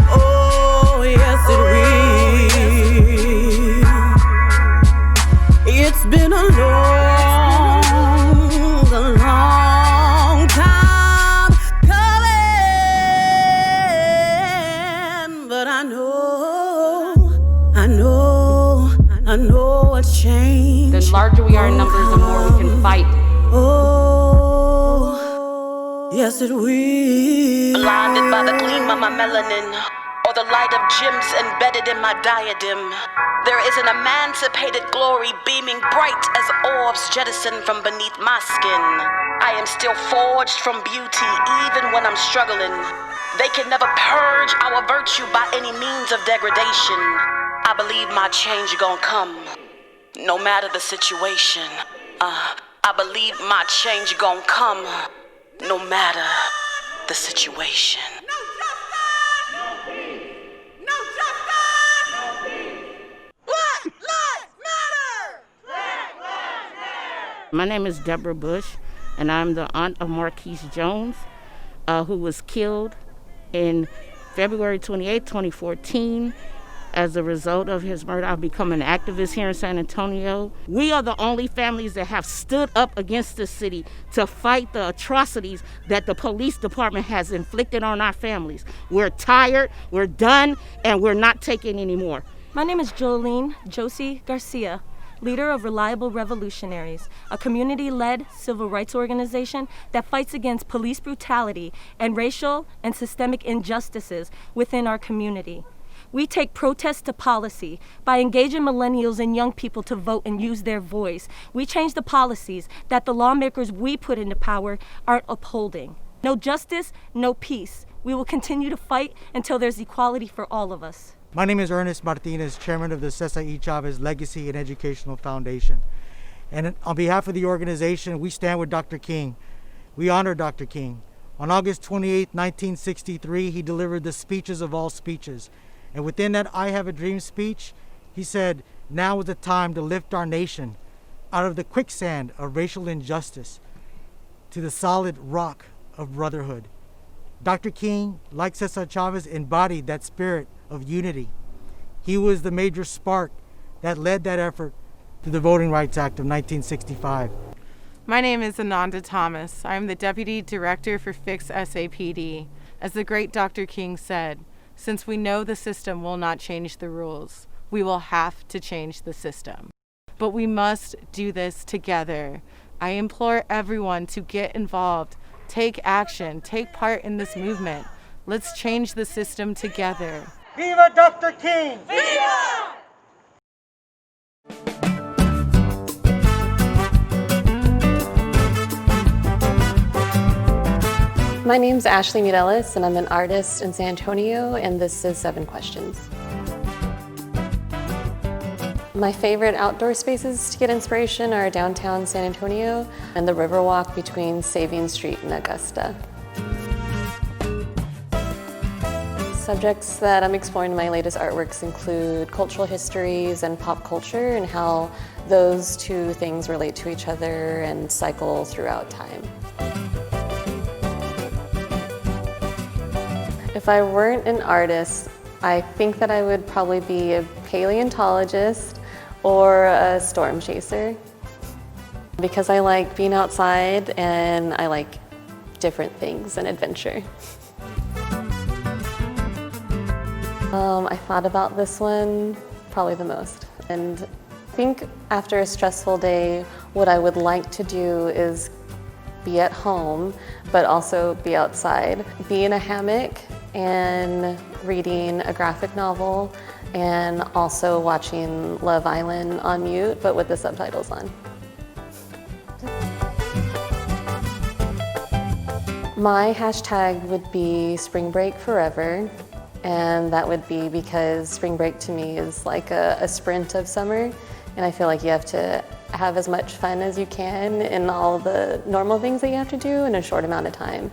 Oh, yes it will. It's been a long time coming, but I know what's changed. The larger we are in numbers, the more we can fight. Oh, yes it will. Blinded by the gleam of my melanin, or the light of gems embedded in my diadem. There is an emancipated glory beaming bright as orbs jettisoned from beneath my skin. I am still forged from beauty even when I'm struggling. They can never purge our virtue by any means of degradation. I believe my change gon' come, no matter the situation. I believe my change gon' come, no matter the situation. My name is Deborah Bush, and I'm the aunt of Marquise Jones, who was killed in February 28, 2014. As a result of his murder, I've become an activist here in San Antonio. We are the only families that have stood up against the city to fight the atrocities that the police department has inflicted on our families. We're tired, we're done, and we're not taking any more. My name is Jolene Josie Garcia, leader of Reliable Revolutionaries, a community-led civil rights organization that fights against police brutality and racial and systemic injustices within our community. We take protest to policy by engaging millennials and young people to vote and use their voice. We change the policies that the lawmakers we put into power aren't upholding. No justice, no peace. We will continue to fight until there's equality for all of us. My name is Ernest Martinez, chairman of the Cesar E. Chavez Legacy and Educational Foundation. And on behalf of the organization, we stand with Dr. King. We honor Dr. King. On August 28, 1963, he delivered the speeches of all speeches. And within that I Have a Dream speech, he said, "Now is the time to lift our nation out of the quicksand of racial injustice to the solid rock of brotherhood." Dr. King, like Cesar Chavez, embodied that spirit of unity. He was the major spark that led that effort to the Voting Rights Act of 1965. My name is Ananda Thomas. I am the Deputy Director for Fix SAPD. As the great Dr. King said, since we know the system will not change the rules, we will have to change the system. But we must do this together. I implore everyone to get involved, take action, take part in this movement. Let's change the system together. Viva Dr. King! Viva! My name's Ashley Mireles, and I'm an artist in San Antonio, and this is 7 Questions. My favorite outdoor spaces to get inspiration are downtown San Antonio and the Riverwalk between Saving Street and Augusta. Subjects that I'm exploring in my latest artworks include cultural histories and pop culture and how those two things relate to each other and cycle throughout time. If I weren't an artist, I think that I would probably be a paleontologist or a storm chaser, because I like being outside and I like different things and adventure. I thought about this one probably the most, and I think after a stressful day, what I would like to do is be at home, but also be outside, be in a hammock and reading a graphic novel, and also watching Love Island on mute, but with the subtitles on. My hashtag would be Spring Break Forever, and that would be because spring break to me is like a sprint of summer, and I feel like you have to have as much fun as you can in all the normal things that you have to do in a short amount of time.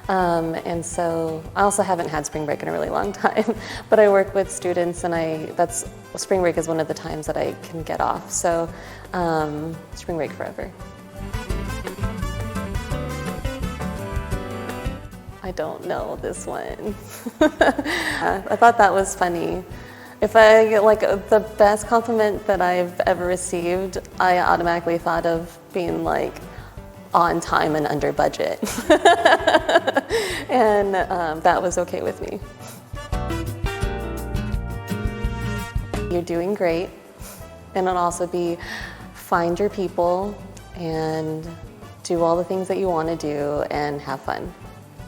And so I also haven't had spring break in a really long time, but I work with students, and spring break is one of the times that I can get off. So spring break forever. I don't know this one. I thought that was funny. If I get like the best compliment that I've ever received, I automatically thought of being like on time and under budget. And that was okay with me. You're doing great. And it'll also be find your people and do all the things that you want to do and have fun.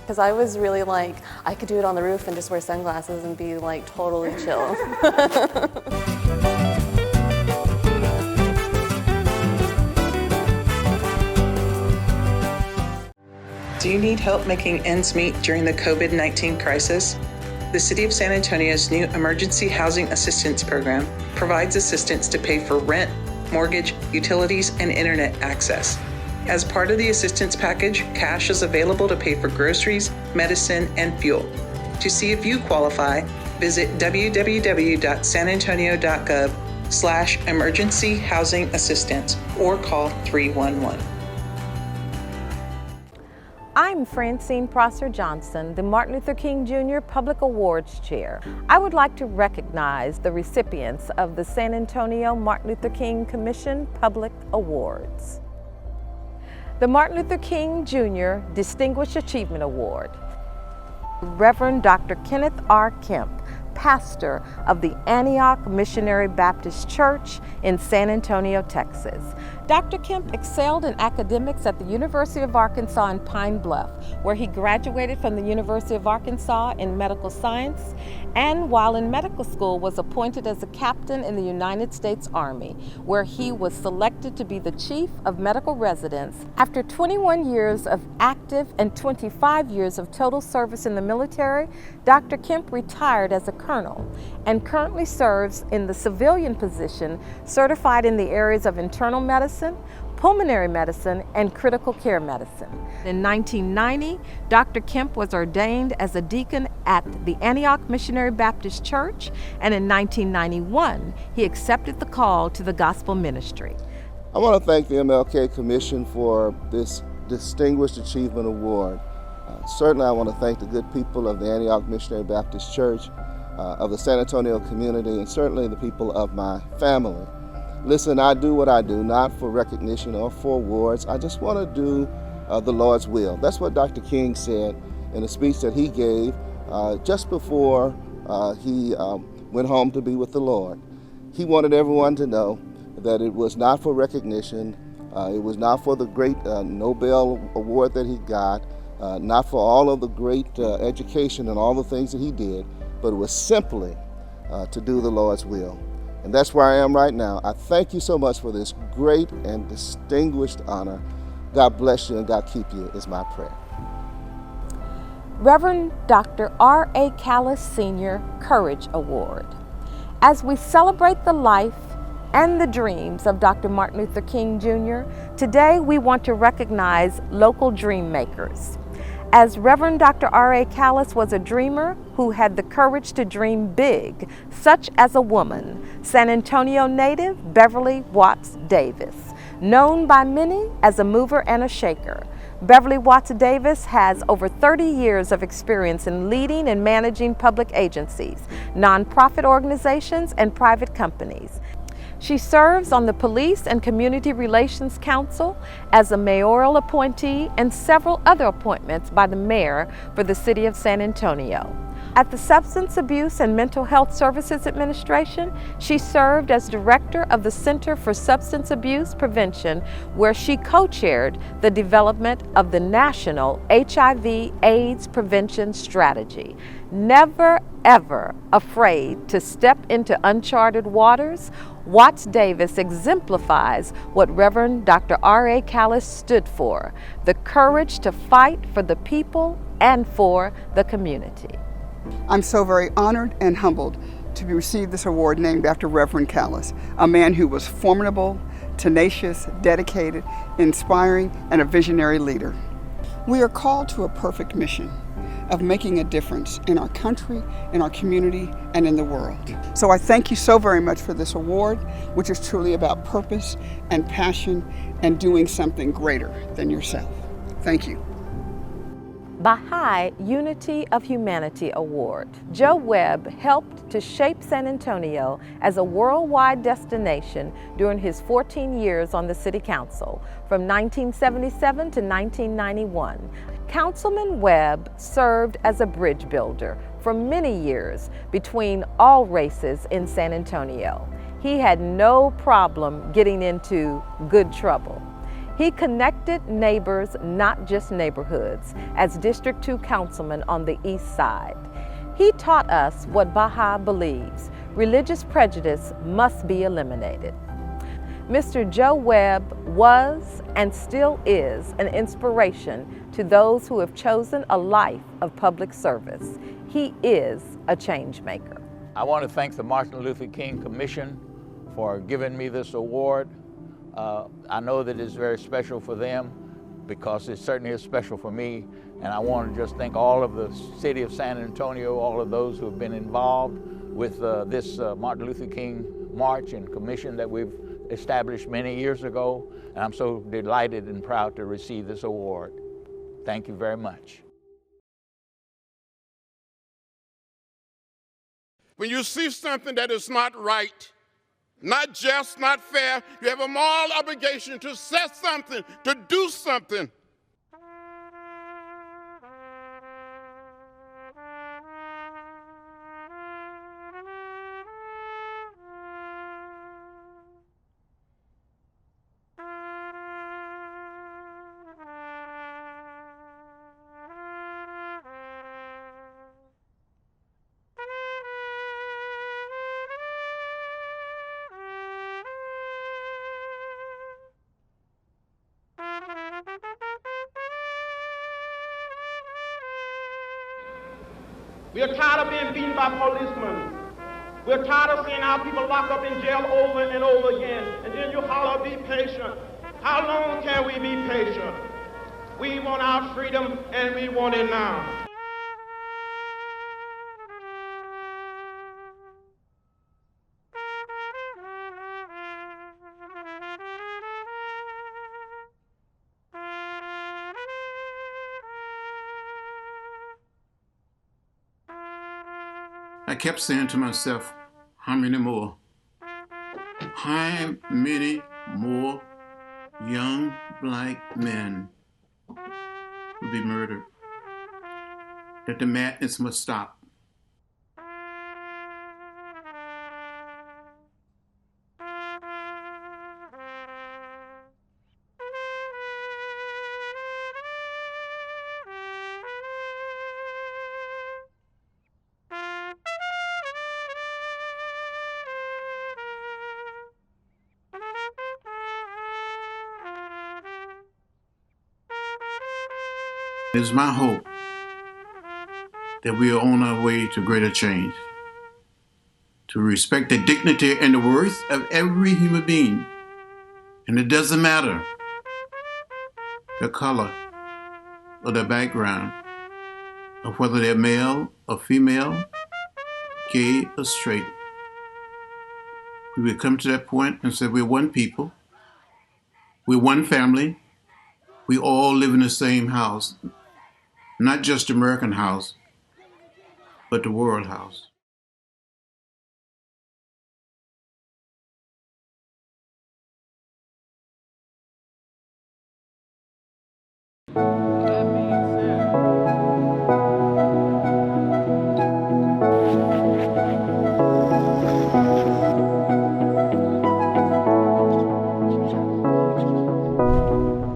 Because I was really like, I could do it on the roof and just wear sunglasses and be like totally chill. Do you need help making ends meet during the COVID-19 crisis? The City of San Antonio's new Emergency Housing Assistance Program provides assistance to pay for rent, mortgage, utilities, and internet access. As part of the assistance package, cash is available to pay for groceries, medicine, and fuel. To see if you qualify, visit www.sanantonio.gov/emergency housing assistance or call 311. I'm Francine Prosser Johnson, the Martin Luther King Jr. Public Awards Chair. I would like to recognize the recipients of the San Antonio Martin Luther King Commission Public Awards. The Martin Luther King Jr. Distinguished Achievement Award. Reverend Dr. Kenneth R. Kemp, pastor of the Antioch Missionary Baptist Church in San Antonio, Texas. Dr. Kemp excelled in academics at the University of Arkansas in Pine Bluff, where he graduated from the University of Arkansas in medical science, and while in medical school was appointed as a captain in the United States Army, where he was selected to be the chief of medical residence. After 21 years of active and 25 years of total service in the military, Dr. Kemp retired as a colonel and currently serves in the civilian position, certified in the areas of internal medicine, pulmonary medicine, and critical care medicine. In 1990, Dr. Kemp was ordained as a deacon at the Antioch Missionary Baptist Church, and in 1991, he accepted the call to the gospel ministry. I want to thank the MLK Commission for this Distinguished Achievement Award. Certainly I want to thank the good people of the Antioch Missionary Baptist Church, of the San Antonio community, and certainly the people of my family. Listen, I do what I do, not for recognition or for awards. I just want to do the Lord's will. That's what Dr. King said in a speech that he gave just before he went home to be with the Lord. He wanted everyone to know that it was not for recognition, it was not for the great Nobel Award that he got, not for all of the great education and all the things that he did, but it was simply to do the Lord's will. And that's where I am right now. I thank you so much for this great and distinguished honor. God bless you and God keep you is my prayer. Reverend Dr. R.A. Callis Sr. Courage Award. As we celebrate the life and the dreams of Dr. Martin Luther King Jr., today we want to recognize local dream makers. As Reverend Dr. R.A. Callis was a dreamer who had the courage to dream big, such as a woman, San Antonio native Beverly Watts Davis, known by many as a mover and a shaker. Beverly Watts Davis has over 30 years of experience in leading and managing public agencies, nonprofit organizations, and private companies. She serves on the Police and Community Relations Council as a mayoral appointee and several other appointments by the mayor for the city of San Antonio. At the Substance Abuse and Mental Health Services Administration, she served as director of the Center for Substance Abuse Prevention, where she co-chaired the development of the National HIV/AIDS Prevention Strategy. Never, ever afraid to step into uncharted waters, Watts Davis exemplifies what Reverend Dr. R.A. Callis stood for, the courage to fight for the people and for the community. I'm so very honored and humbled to receive this award named after Reverend Callis, a man who was formidable, tenacious, dedicated, inspiring, and a visionary leader. We are called to a perfect mission of making a difference in our country, in our community, and in the world. So I thank you so very much for this award, which is truly about purpose and passion and doing something greater than yourself. Thank you. Baha'i Unity of Humanity Award. Joe Webb helped to shape San Antonio as a worldwide destination during his 14 years on the City Council, from 1977 to 1991. Councilman Webb served as a bridge builder for many years between all races in San Antonio. He had no problem getting into good trouble. He connected neighbors, not just neighborhoods, as District 2 councilman on the east side. He taught us what Baha'i believes: religious prejudice must be eliminated. Mr. Joe Webb was and still is an inspiration to those who have chosen a life of public service. He is a change maker. I want to thank the Martin Luther King Commission for giving me this award. I know that it's very special for them because it certainly is special for me. And I want to just thank all of the city of San Antonio, all of those who have been involved with this Martin Luther King March and Commission that we've established many years ago. And I'm so delighted and proud to receive this award. Thank you very much. When you see something that is not right, not just, not fair, you have a moral obligation to say something, to do something. We are tired of being beaten by policemen. We're tired of seeing our people locked up in jail over and over again. And then you holler, be patient. How long can we be patient? We want our freedom and we want it now. I kept saying to myself, how many more? How many more young black men will be murdered? That the madness must stop. It is my hope that we are on our way to greater change, to respect the dignity and the worth of every human being. And it doesn't matter the color or their background, or whether they're male or female, gay or straight. We will come to that point and say we're one people, we're one family, we all live in the same house. Not just the American house, but the world house.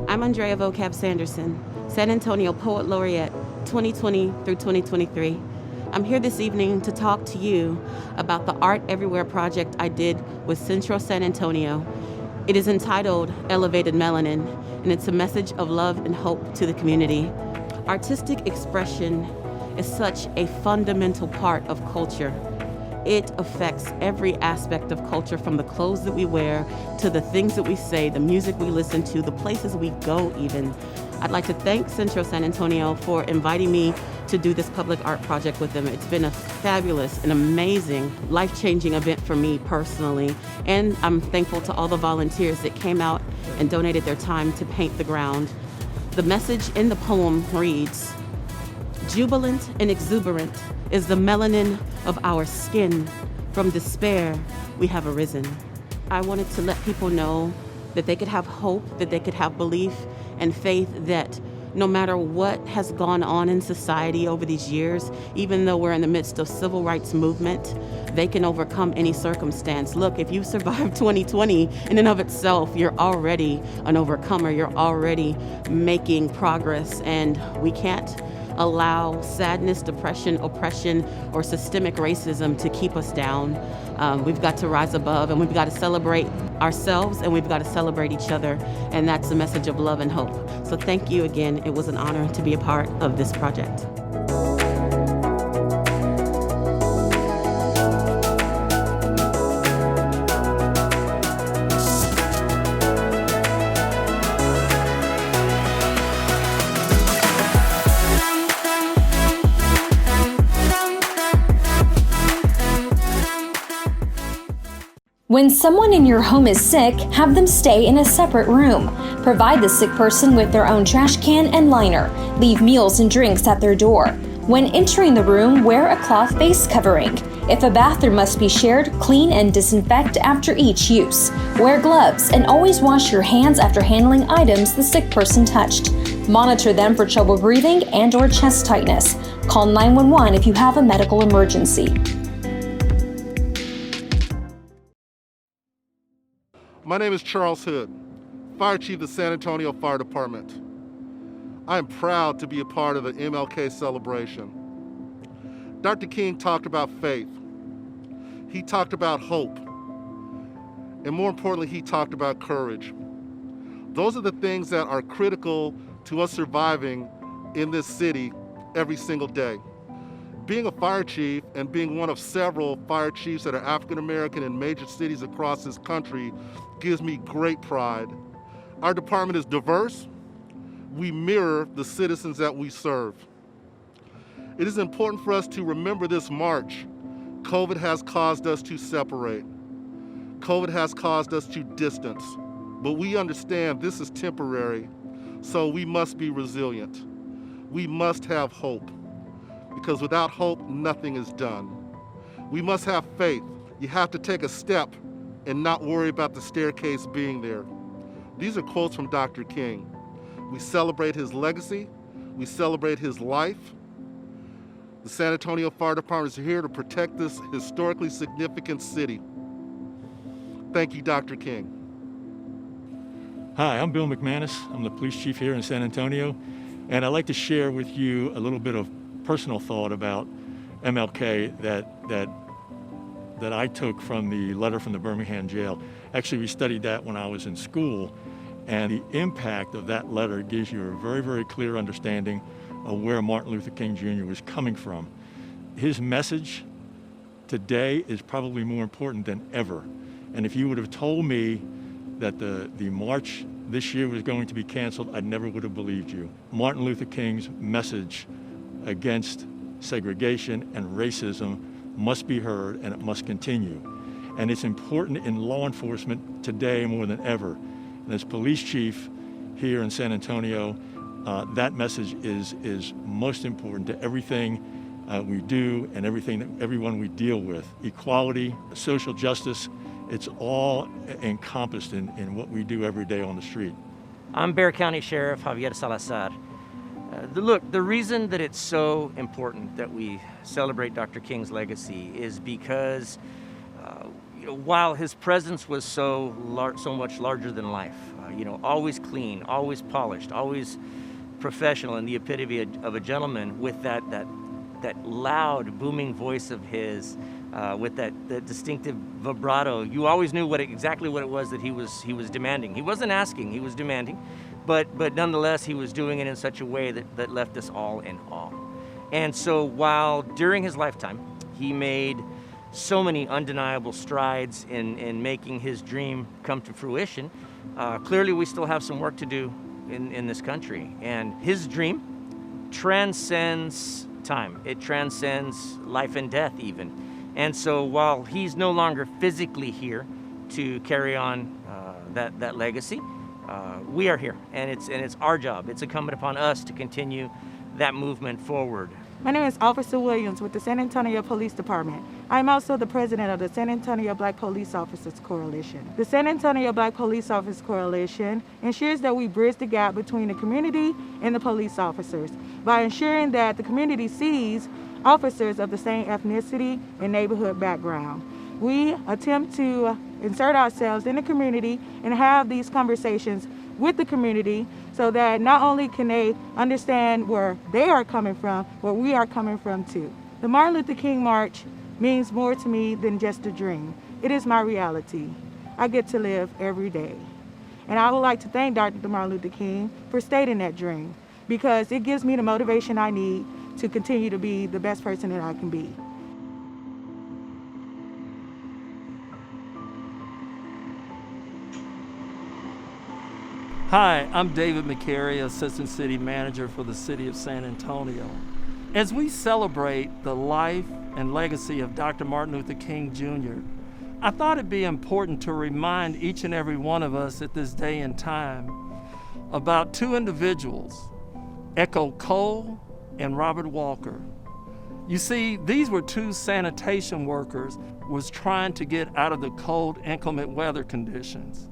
I'm Andrea Vocab Sanderson, San Antonio Poet Laureate 2020 through 2023. I'm here this evening to talk to you about the Art Everywhere project I did with Central San Antonio. It is entitled Elevated Melanin, and it's a message of love and hope to the community. Artistic expression is such a fundamental part of culture. It affects every aspect of culture, from the clothes that we wear to the things that we say, the music we listen to, the places we go even. I'd like to thank Central San Antonio for inviting me to do this public art project with them. It's been a fabulous and amazing, life-changing event for me personally. And I'm thankful to all the volunteers that came out and donated their time to paint the ground. The message in the poem reads, "Jubilant and exuberant is the melanin of our skin. From despair, we have arisen." I wanted to let people know that they could have hope, that they could have belief and faith that no matter what has gone on in society over these years, even though we're in the midst of civil rights movement, they can overcome any circumstance. Look, if you survived 2020 in and of itself, you're already an overcomer. You're already making progress, and we can't allow sadness, depression, oppression, or systemic racism to keep us down. We've got to rise above, and we've got to celebrate ourselves, and we've got to celebrate each other, and that's the message of love and hope. So thank you again. It was an honor to be a part of this project. When someone in your home is sick, have them stay in a separate room. Provide the sick person with their own trash can and liner. Leave meals and drinks at their door. When entering the room, wear a cloth face covering. If a bathroom must be shared, clean and disinfect after each use. Wear gloves and always wash your hands after handling items the sick person touched. Monitor them for trouble breathing and/or chest tightness. Call 911 if you have a medical emergency. My name is Charles Hood, Fire Chief of the San Antonio Fire Department. I am proud to be a part of the MLK celebration. Dr. King talked about faith. He talked about hope. And more importantly, he talked about courage. Those are the things that are critical to us surviving in this city every single day. Being a fire chief and being one of several fire chiefs that are African American in major cities across this country gives me great pride. Our department is diverse. We mirror the citizens that we serve. It is important for us to remember this March. COVID has caused us to separate. COVID has caused us to distance, but we understand this is temporary, so we must be resilient. We must have hope, because without hope, nothing is done. We must have faith. You have to take a step and not worry about the staircase being there. These are quotes from Dr. King. We celebrate his legacy. We celebrate his life. The San Antonio Fire Department is here to protect this historically significant city. Thank you, Dr. King. Hi, I'm Bill McManus. I'm the police chief here in San Antonio, and I'd like to share with you a little bit of personal thought about MLK that I took from the letter from the Birmingham jail. Actually, we studied that when I was in school, and the impact of that letter gives you a very, very clear understanding of where Martin Luther King Jr. was coming from. His message today is probably more important than ever. And if you would have told me that the march this year was going to be canceled, I never would have believed you. Martin Luther King's message against segregation and racism must be heard, and it must continue. And it's important in law enforcement today more than ever. And as police chief here in San Antonio, that message is most important to everything we do and everyone we deal with. Equality, social justice, it's all encompassed in what we do every day on the street. I'm Bexar County Sheriff Javier Salazar. Look, the reason that it's so important that we celebrate Dr. King's legacy is because while his presence was so much larger than life, always clean, always polished, always professional, and the epitome of a gentleman with that loud, booming voice of his, with that distinctive vibrato, you always knew exactly what it was that he was demanding. He wasn't asking, he was demanding, but nonetheless, he was doing it in such a way that left us all in awe. And so while during his lifetime, he made so many undeniable strides in making his dream come to fruition, clearly we still have some work to do in this country. And his dream transcends time. It transcends life and death even. And so while he's no longer physically here to carry on that legacy, we are here, and it's our job. It's incumbent upon us to continue that movement forward. My name is Officer Williams with the San Antonio Police Department. I'm also the president of the San Antonio Black Police Officers Coalition. The San Antonio Black Police Officers Coalition ensures that we bridge the gap between the community and the police officers by ensuring that the community sees officers of the same ethnicity and neighborhood background. We attempt to insert ourselves in the community and have these conversations with the community so that not only can they understand where they are coming from, where we are coming from too. The Martin Luther King March means more to me than just a dream. It is my reality. I get to live every day. And I would like to thank Dr. Martin Luther King for stating that dream, because it gives me the motivation I need to continue to be the best person that I can be. Hi, I'm David McCary, Assistant City Manager for the City of San Antonio. As we celebrate the life and legacy of Dr. Martin Luther King Jr., I thought it'd be important to remind each and every one of us at this day and time about two individuals, Echo Cole and Robert Walker. You see, these were two sanitation workers who was trying to get out of the cold, inclement weather conditions.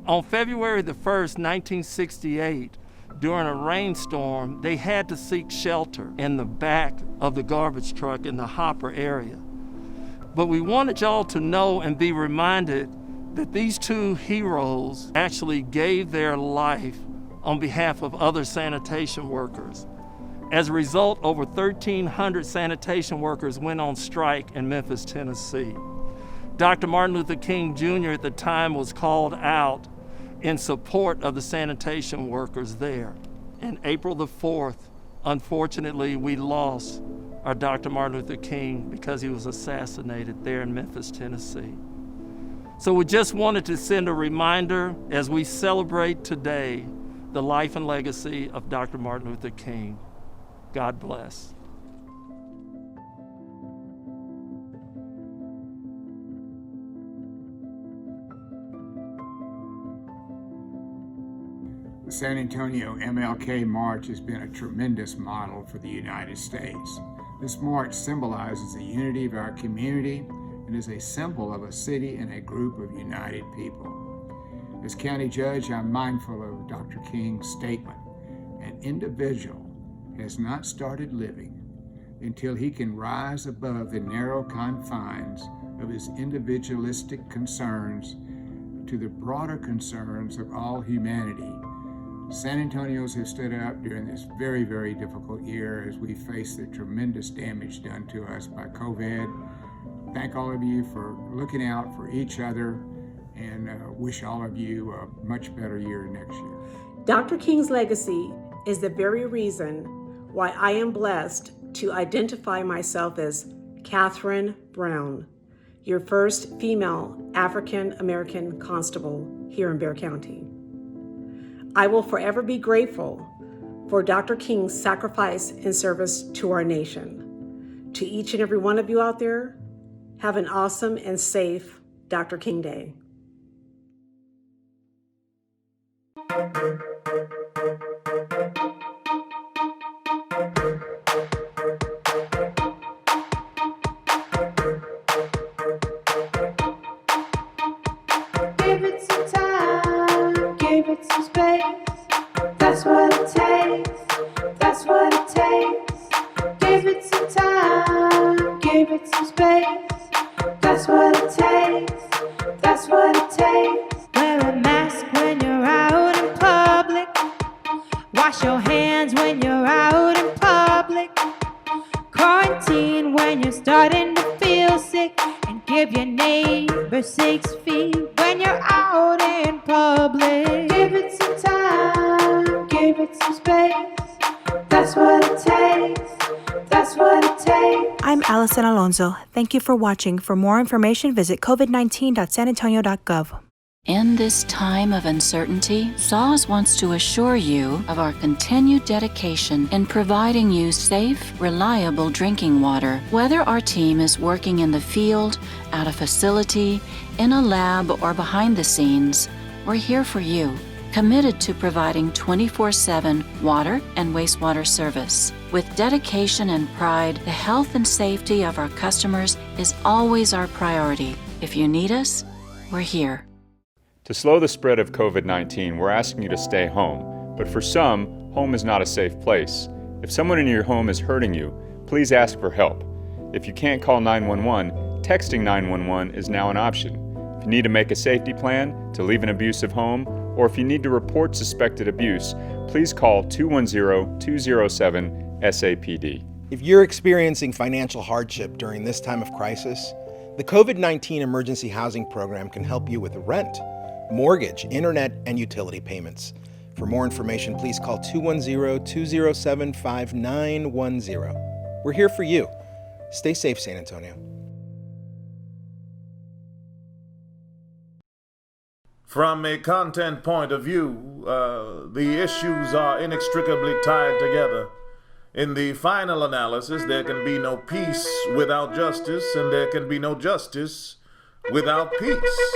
On February the 1st, 1968, during a rainstorm, they had to seek shelter in the back of the garbage truck in the Hopper area. But we wanted y'all to know and be reminded that these two heroes actually gave their life on behalf of other sanitation workers. As a result, over 1,300 sanitation workers went on strike in Memphis, Tennessee. Dr. Martin Luther King Jr. at the time was called out in support of the sanitation workers there. And April the 4th, unfortunately, we lost our Dr. Martin Luther King because he was assassinated there in Memphis, Tennessee. So we just wanted to send a reminder as we celebrate today the life and legacy of Dr. Martin Luther King. God bless. The San Antonio MLK March has been a tremendous model for the United States. This march symbolizes the unity of our community and is a symbol of a city and a group of united people. As county judge, I'm mindful of Dr. King's statement: an individual has not started living until he can rise above the narrow confines of his individualistic concerns to the broader concerns of all humanity. San Antonians have stood up during this very, very difficult year as we face the tremendous damage done to us by COVID. Thank all of you for looking out for each other, and wish all of you a much better year next year. Dr. King's legacy is the very reason why I am blessed to identify myself as Catherine Brown, your first female African American constable here in Bexar County. I will forever be grateful for Dr. King's sacrifice and service to our nation. To each and every one of you out there, have an awesome and safe Dr. King Day. Give it some time, give it some space. That's what it takes, that's what it takes. Give it some time, give it some space. That's what it takes, that's what it takes. Wear a mask when you're out in public. Wash your hands when you're out in public. Quarantine when you're starting to feel sick. And give your neighbor 6 feet when you're out in public. Give it some time, give it some space. That's what it takes, that's what it takes. I'm Allison Alonso. Thank you for watching. For more information, visit covid19.sanantonio.gov. In this time of uncertainty, SAWS wants to assure you of our continued dedication in providing you safe, reliable drinking water. Whether our team is working in the field, at a facility, in a lab, or behind the scenes, we're here for you, committed to providing 24/7 water and wastewater service. With dedication and pride, the health and safety of our customers is always our priority. If you need us, we're here. To slow the spread of COVID-19, we're asking you to stay home. But for some, home is not a safe place. If someone in your home is hurting you, please ask for help. If you can't call 911, texting 911 is now an option. If you need to make a safety plan to leave an abusive home, or if you need to report suspected abuse, please call 210-207-SAPD. If you're experiencing financial hardship during this time of crisis, the COVID-19 Emergency Housing Program can help you with rent, mortgage, internet, and utility payments. For more information, please call 210-207-5910. We're here for you. Stay safe, San Antonio. From a content point of view, the issues are inextricably tied together. In the final analysis, there can be no peace without justice, and there can be no justice without peace.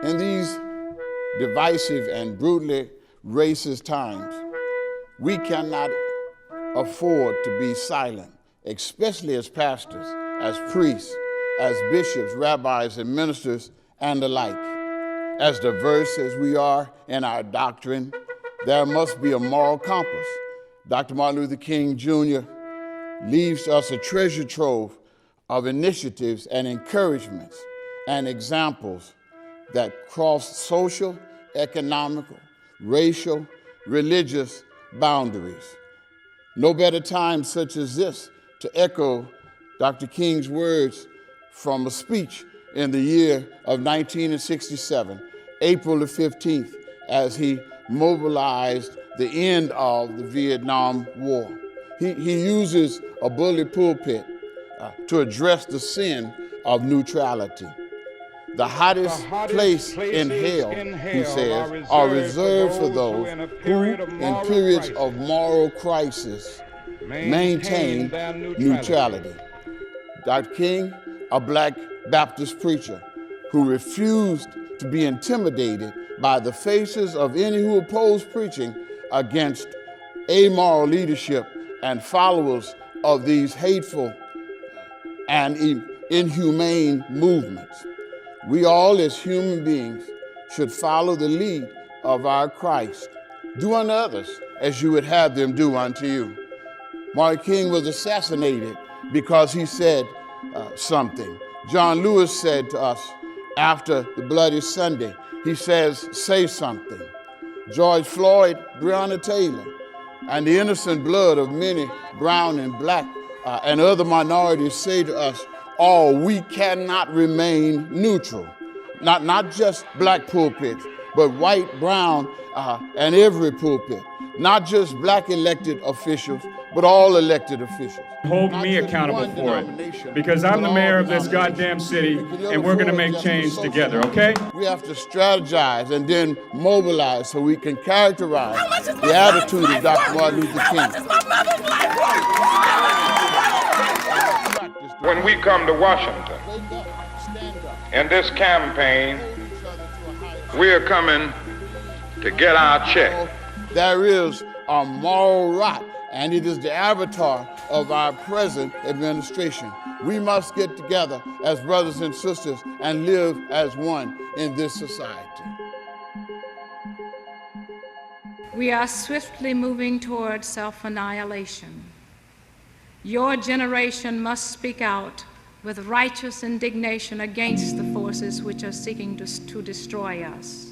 In these divisive and brutally racist times, we cannot afford to be silent, especially as pastors, as priests, as bishops, rabbis, and ministers, and the like. As diverse as we are in our doctrine, there must be a moral compass. Dr. Martin Luther King Jr. leaves us a treasure trove of initiatives and encouragements and examples that cross social, economical, racial, religious boundaries. No better time such as this to echo Dr. King's words from a speech in the year of 1967, April the 15th, as he mobilized the end of the Vietnam War. He uses a bully pulpit to address the sin of neutrality. The hottest place in hell, he says, are reserved for those who, in periods of moral crisis, maintain neutrality. Dr. King, a black Baptist preacher who refused to be intimidated by the faces of any who opposed preaching against amoral leadership and followers of these hateful and inhumane movements. We all as human beings should follow the lead of our Christ. Do unto others as you would have them do unto you. Martin King was assassinated because he said something. John Lewis said to us after the Bloody Sunday, he says, say something. George Floyd, Breonna Taylor, and the innocent blood of many brown and black and other minorities say to us all, we cannot remain neutral. Not just black pulpits, but white, brown, and every pulpit. Not just black elected officials, but all elected officials. Hold me accountable for it, because I'm the mayor of this goddamn city, and we're gonna make change together, okay? We have to strategize and then mobilize so we can characterize the attitude of Dr. Martin Luther King. When we come to Washington, in this campaign, we are coming to get our check. There is a moral rot, and it is the avatar of our present administration. We must get together as brothers and sisters and live as one in this society. We are swiftly moving toward self-annihilation. Your generation must speak out with righteous indignation against the forces which are seeking to destroy us.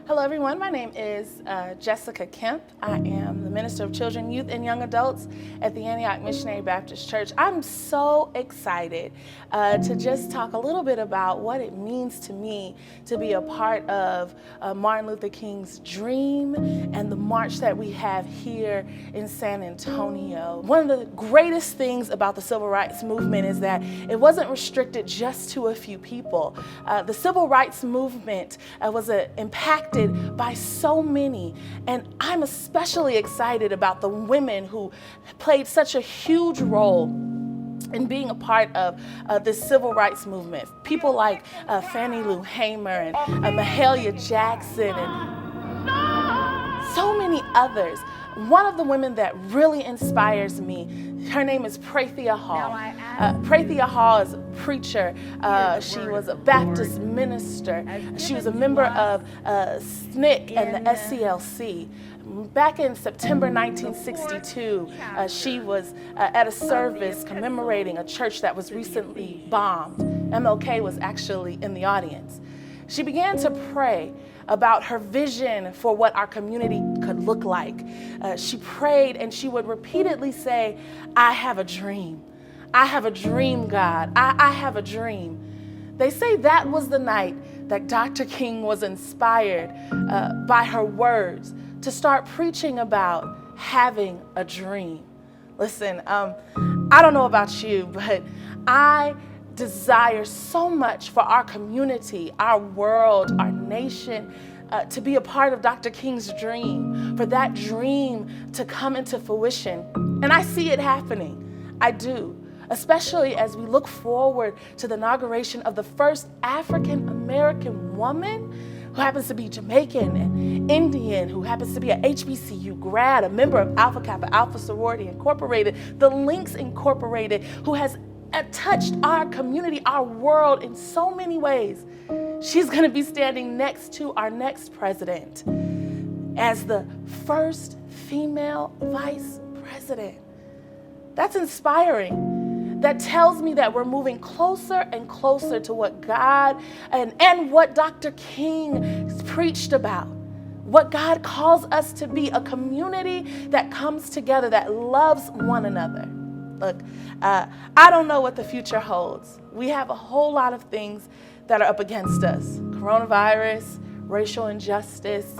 Hello everyone, my name is Jessica Kemp. I am the Minister of Children, Youth, and Young Adults at the Antioch Missionary Baptist Church. I'm so excited to just talk a little bit about what it means to me to be a part of Martin Luther King's dream and the march that we have here in San Antonio. One of the greatest things about the Civil Rights Movement is that it wasn't restricted just to a few people. The Civil Rights Movement was impacted by so many, and I'm especially excited about the women who played such a huge role in being a part of this civil rights movement. People like Fannie Lou Hamer and Mahalia Jackson and so many others. One of the women that really inspires me, her name is Prathia Hall. Prathia Hall is a preacher. She was a Baptist minister. She was a member of SNCC and the SCLC. Back in September 1962, she was at a service commemorating a church that was recently bombed. MLK was actually in the audience. She began to pray about her vision for what our community could look like. She prayed and she would repeatedly say, I have a dream. I have a dream, God. I have a dream. They say that was the night that Dr. King was inspired by her words to start preaching about having a dream. Listen, I don't know about you, but I desire so much for our community, our world, our nation, to be a part of Dr. King's dream, for that dream to come into fruition. And I see it happening. I do, especially as we look forward to the inauguration of the first African-American woman who happens to be Jamaican and Indian, who happens to be an HBCU grad, a member of Alpha Kappa Alpha Sorority Incorporated, the Links Incorporated, who has touched our community, our world in so many ways. She's going to be standing next to our next president as the first female vice president. That's inspiring. That tells me that we're moving closer and closer to what God and what Dr. King preached about. What God calls us to be, a community that comes together, that loves one another. Look, I don't know what the future holds. We have a whole lot of things that are up against us. Coronavirus, racial injustice,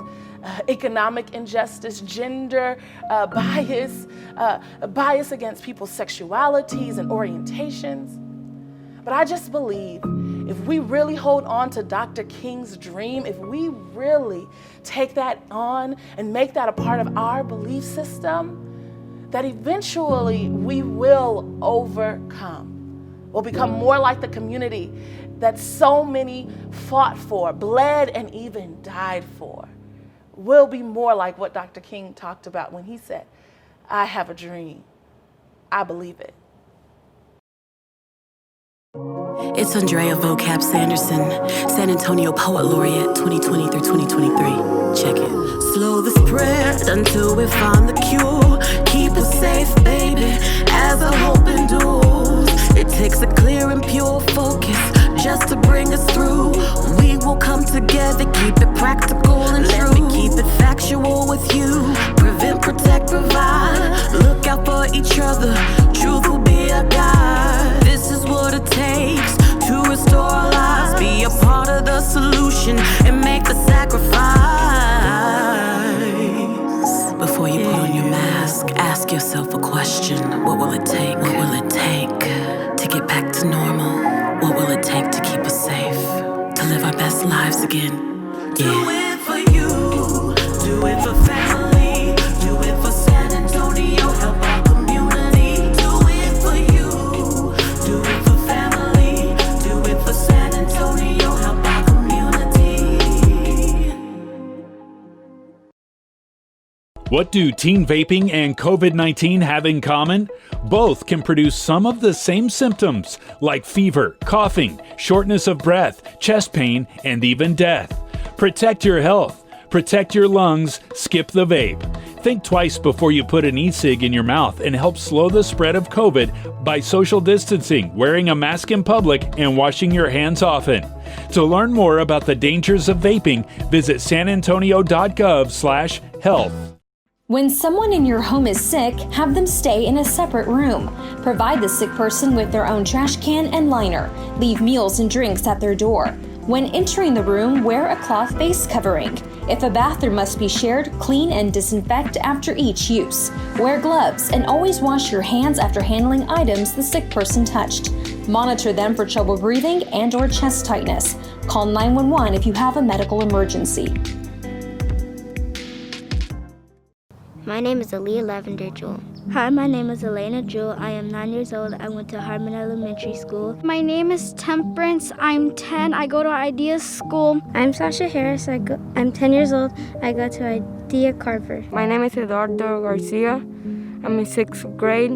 economic injustice, gender bias, bias against people's sexualities and orientations. But I just believe if we really hold on to Dr. King's dream, if we really take that on and make that a part of our belief system, that eventually we will overcome. We'll become more like the community that so many fought for, bled, and even died for. We'll be more like what Dr. King talked about when he said, I have a dream. I believe it. It's Andrea Vocab Sanderson, San Antonio Poet Laureate 2020 through 2023. Check it. Slow the spread until we find the cure. Keep us safe, baby, as our hope endures. It takes a clear and pure focus just to bring us through. We will come together, keep it practical and true. Let me keep it factual with you. Prevent, protect, provide. Look out for each other. Truth will be a guide. This is what it takes to restore our lives. Be a part of the solution and make the sacrifice. Before you put on your mask, ask yourself a question. What will it take? What will it take to get back to normal? What will it take to keep us safe? To live our best lives again? Yeah. Do it for you. Do it for family. Do it for San Antonio. Help our community. Do it for you. Do it for family. Do it for San Antonio. Help our community. What do teen vaping and COVID-19 have in common? Both can produce some of the same symptoms, like fever, coughing, shortness of breath, chest pain, and even death. Protect your health. Protect your lungs. Skip the vape. Think twice before you put an e-cig in your mouth and help slow the spread of COVID by social distancing, wearing a mask in public, and washing your hands often. To learn more about the dangers of vaping, visit sanantonio.gov/health. When someone in your home is sick, have them stay in a separate room. Provide the sick person with their own trash can and liner. Leave meals and drinks at their door. When entering the room, wear a cloth face covering. If a bathroom must be shared, clean and disinfect after each use. Wear gloves and always wash your hands after handling items the sick person touched. Monitor them for trouble breathing and/or chest tightness. Call 911 if you have a medical emergency. My name is Aaliyah Lavender Jewel. Hi, my name is Elena Jewel. I am 9 years old. I went to Harmon Elementary School. My name is Temperance. I'm 10. I go to Ideas School. I'm Sasha Harris. I'm 10 years old. I go to Idea Carver. My name is Eduardo Garcia. I'm in 6th grade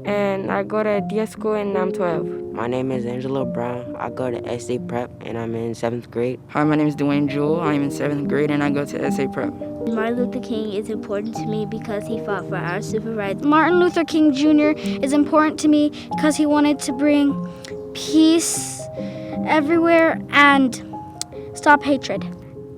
and I go to Idea School and I'm 12. My name is Angelo Brown. I go to SA Prep and I'm in 7th grade. Hi, my name is Dwayne Jewell. I'm in 7th grade and I go to SA Prep. Martin Luther King is important to me because he fought for our civil rights. Martin Luther King Jr. is important to me because he wanted to bring peace everywhere and stop hatred.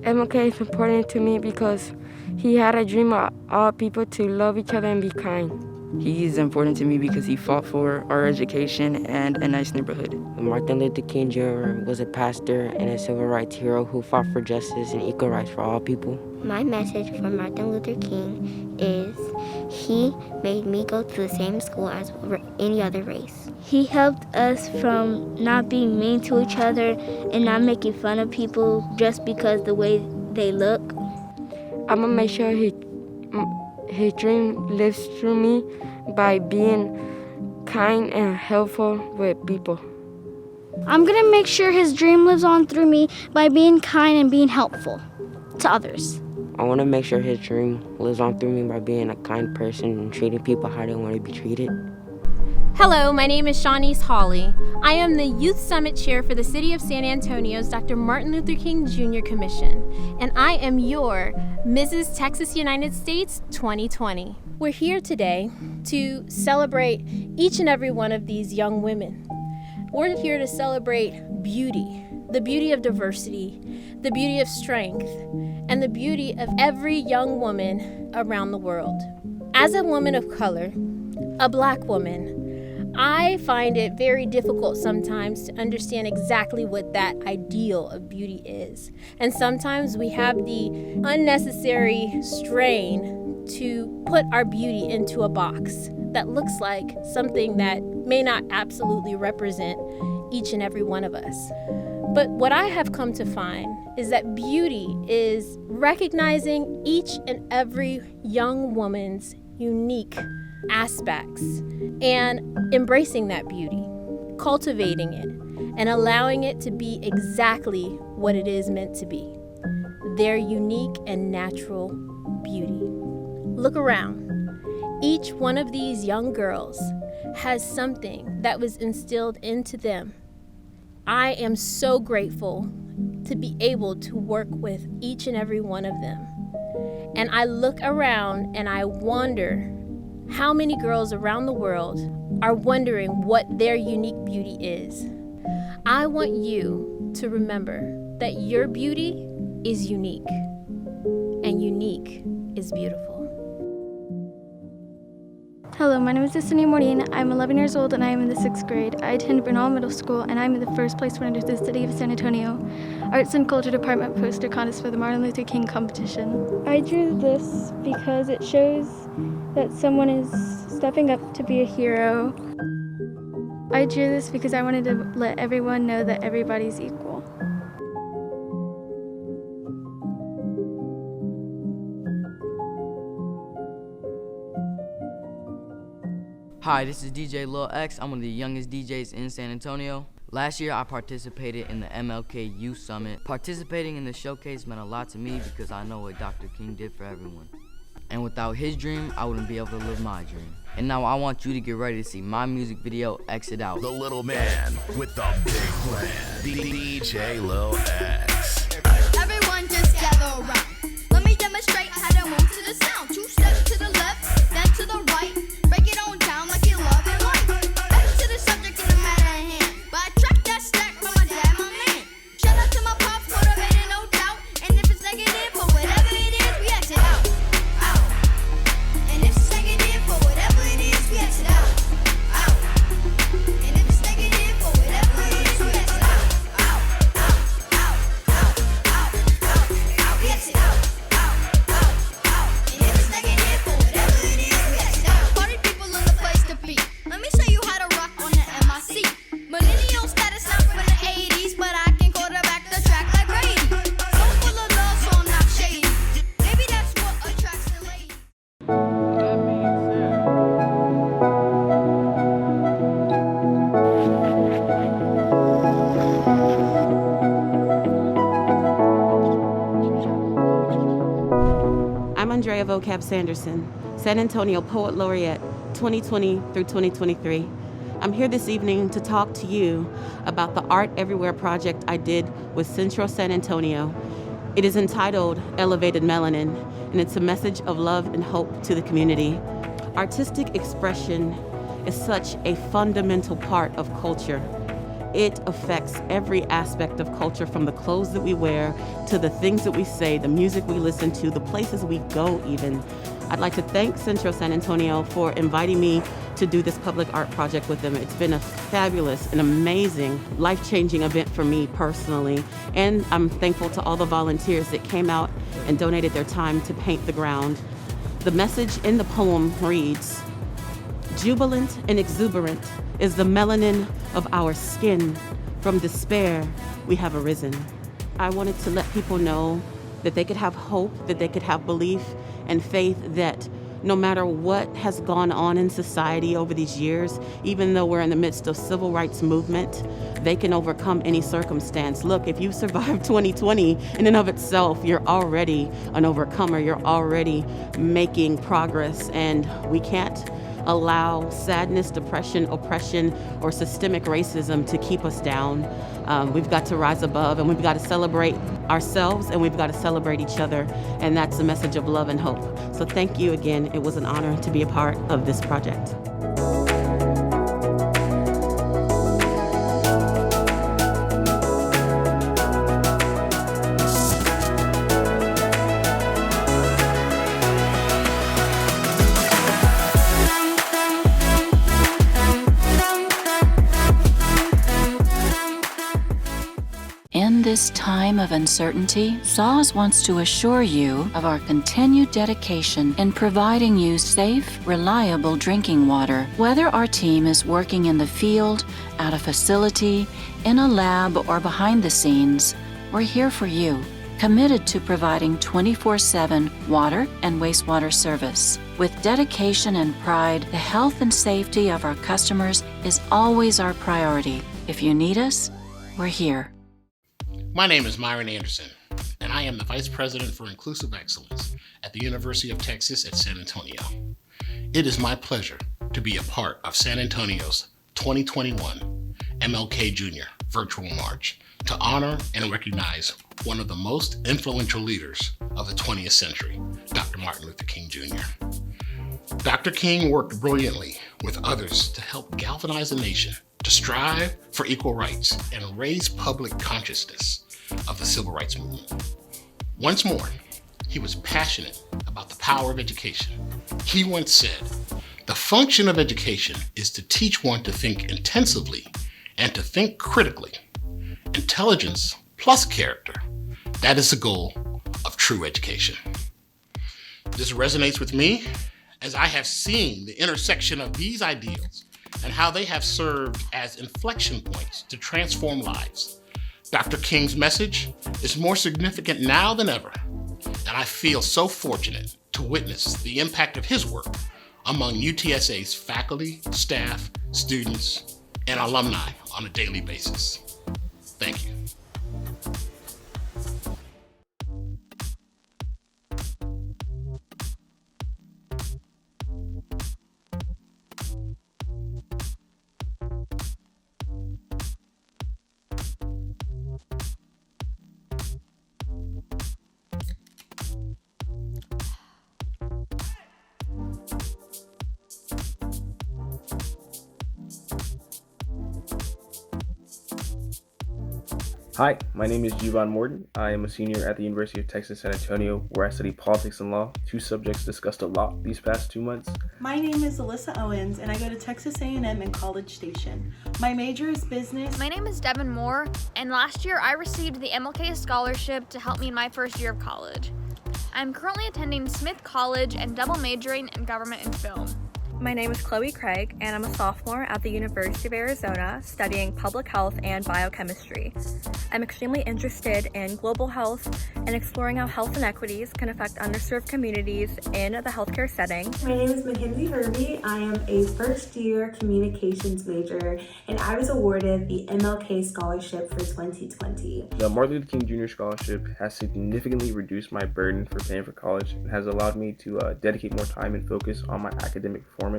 MLK is important to me because he had a dream of all people to love each other and be kind. He's important to me because he fought for our education and a nice neighborhood. Martin Luther King Jr. was a pastor and a civil rights hero who fought for justice and equal rights for all people. My message for Martin Luther King is he made me go to the same school as any other race. He helped us from not being mean to each other and not making fun of people just because the way they look. I'm gonna make sure his dream lives through me by being kind and helpful with people. I'm gonna make sure his dream lives on through me by being kind and being helpful to others. I want to make sure his dream lives on through me by being a kind person and treating people how they want to be treated. Hello, my name is Shawnice Hawley. I am the Youth Summit Chair for the City of San Antonio's Dr. Martin Luther King Jr. Commission, and I am your Mrs. Texas United States 2020. We're here today to celebrate each and every one of these young women. We're here to celebrate beauty, the beauty of diversity, the beauty of strength, and the beauty of every young woman around the world. As a woman of color, a Black woman, I find it very difficult sometimes to understand exactly what that ideal of beauty is. And sometimes we have the unnecessary strain to put our beauty into a box that looks like something that may not absolutely represent each and every one of us. But what I have come to find is that beauty is recognizing each and every young woman's unique aspects and embracing that beauty, cultivating it, and allowing it to be exactly what it is meant to be, their unique and natural beauty. Look around. Each one of these young girls has something that was instilled into them. I am so grateful to be able to work with each and every one of them. And I look around and I wonder how many girls around the world are wondering what their unique beauty is. I want you to remember that your beauty is unique, and unique is beautiful. Hello, my name is Destiny Morin. I'm 11 years old and I am in the 6th grade. I attend Bernal Middle School and I'm in the first place winner to the City of San Antonio Arts and Culture Department poster contest for the Martin Luther King competition. I drew this because it shows that someone is stepping up to be a hero. I drew this because I wanted to let everyone know that everybody's equal. Hi, this is DJ Lil X. I'm one of the youngest DJs in San Antonio. Last year, I participated in the MLK Youth Summit. Participating in the showcase meant a lot to me because I know what Dr. King did for everyone. And without his dream, I wouldn't be able to live my dream. And now I want you to get ready to see my music video, Exit Out. The little man with the big plan, DJ Lil X. Everyone just gather around. Let me demonstrate how to move to the sound. 2 steps to the left, then to the right. Break it on down like you love it life. Back to the subject in the matter at hand. But I track that stack from my dad, my man. Shout out to my pops, motivated, no doubt. And if it's negative for whatever it is, we exit out. Out. And if it's negative for whatever it is, we exit out. Out. And if it's negative for whatever it is, we exit out. Out. Out. Out. Out. Out. Out. Out. We exit out. Out. Out. Out. And if it's negative for whatever it is, we exit out. Party people in the place to be. Let me show you how to rock on the MIC. Millennial status not from the 80s, but I can quarterback the track like Brady. So full of love, so I'm not shady. Maybe that's what attracts the lady. I'm Andrea Vocab Sanderson, San Antonio Poet Laureate 2020 through 2023. I'm here this evening to talk to you about the Art Everywhere project I did with Central San Antonio. It is entitled Elevated Melanin, and it's a message of love and hope to the community. Artistic expression is such a fundamental part of culture. It affects every aspect of culture, from the clothes that we wear to the things that we say, the music we listen to, the places we go even. I'd like to thank Central San Antonio for inviting me to do this public art project with them. It's been a fabulous and amazing, life-changing event for me personally. And I'm thankful to all the volunteers that came out and donated their time to paint the ground. The message in the poem reads, "Jubilant and exuberant is the melanin of our skin. From despair, we have arisen." I wanted to let people know that they could have hope, that they could have belief and faith that no matter what has gone on in society over these years, even though we're in the midst of civil rights movement, they can overcome any circumstance. Look, if you survived 2020 in and of itself, you're already an overcomer. You're already making progress, and we can't allow sadness, depression, oppression, or systemic racism to keep us down. We've got to rise above, and we've got to celebrate ourselves, and we've got to celebrate each other, and that's a message of love and hope. So thank you again. It was an honor to be a part of this project. this time of uncertainty, SAWS wants to assure you of our continued dedication in providing you safe, reliable drinking water. Whether our team is working in the field, at a facility, in a lab, or behind the scenes, we're here for you, committed to providing 24/7 water and wastewater service. With dedication and pride, the health and safety of our customers is always our priority. If you need us, we're here. My name is Myron Anderson, and I am the Vice President for Inclusive Excellence at the University of Texas at San Antonio. It is my pleasure to be a part of San Antonio's 2021 MLK Jr. Virtual March to honor and recognize one of the most influential leaders of the 20th century, Dr. Martin Luther King Jr. Dr. King worked brilliantly with others to help galvanize the nation to strive for equal rights and raise public consciousness of the civil rights movement. Once more, he was passionate about the power of education. He once said, "The function of education is to teach one to think intensively and to think critically. Intelligence plus character, that is the goal of true education." This resonates with me as I have seen the intersection of these ideals and how they have served as inflection points to transform lives. Dr. King's message is more significant now than ever, and I feel so fortunate to witness the impact of his work among UTSA's faculty, staff, students, and alumni on a daily basis. Thank you. Hi, my name is Juvon Morton. I am a senior at the University of Texas San Antonio, where I study politics and law, two subjects discussed a lot these past 2 months. My name is Alyssa Owens, and I go to Texas A&M in College Station. My major is business. My name is Devin Moore, and last year I received the MLK scholarship to help me in my first year of college. I'm currently attending Smith College and double majoring in government and film. My name is Chloe Craig, and I'm a sophomore at the University of Arizona studying public health and biochemistry. I'm extremely interested in global health and exploring how health inequities can affect underserved communities in the healthcare setting. My name is Mackenzie Hervey. I am a first-year communications major, and I was awarded the MLK Scholarship for 2020. The Martin Luther King Jr. Scholarship has significantly reduced my burden for paying for college and has allowed me to dedicate more time and focus on my academic performance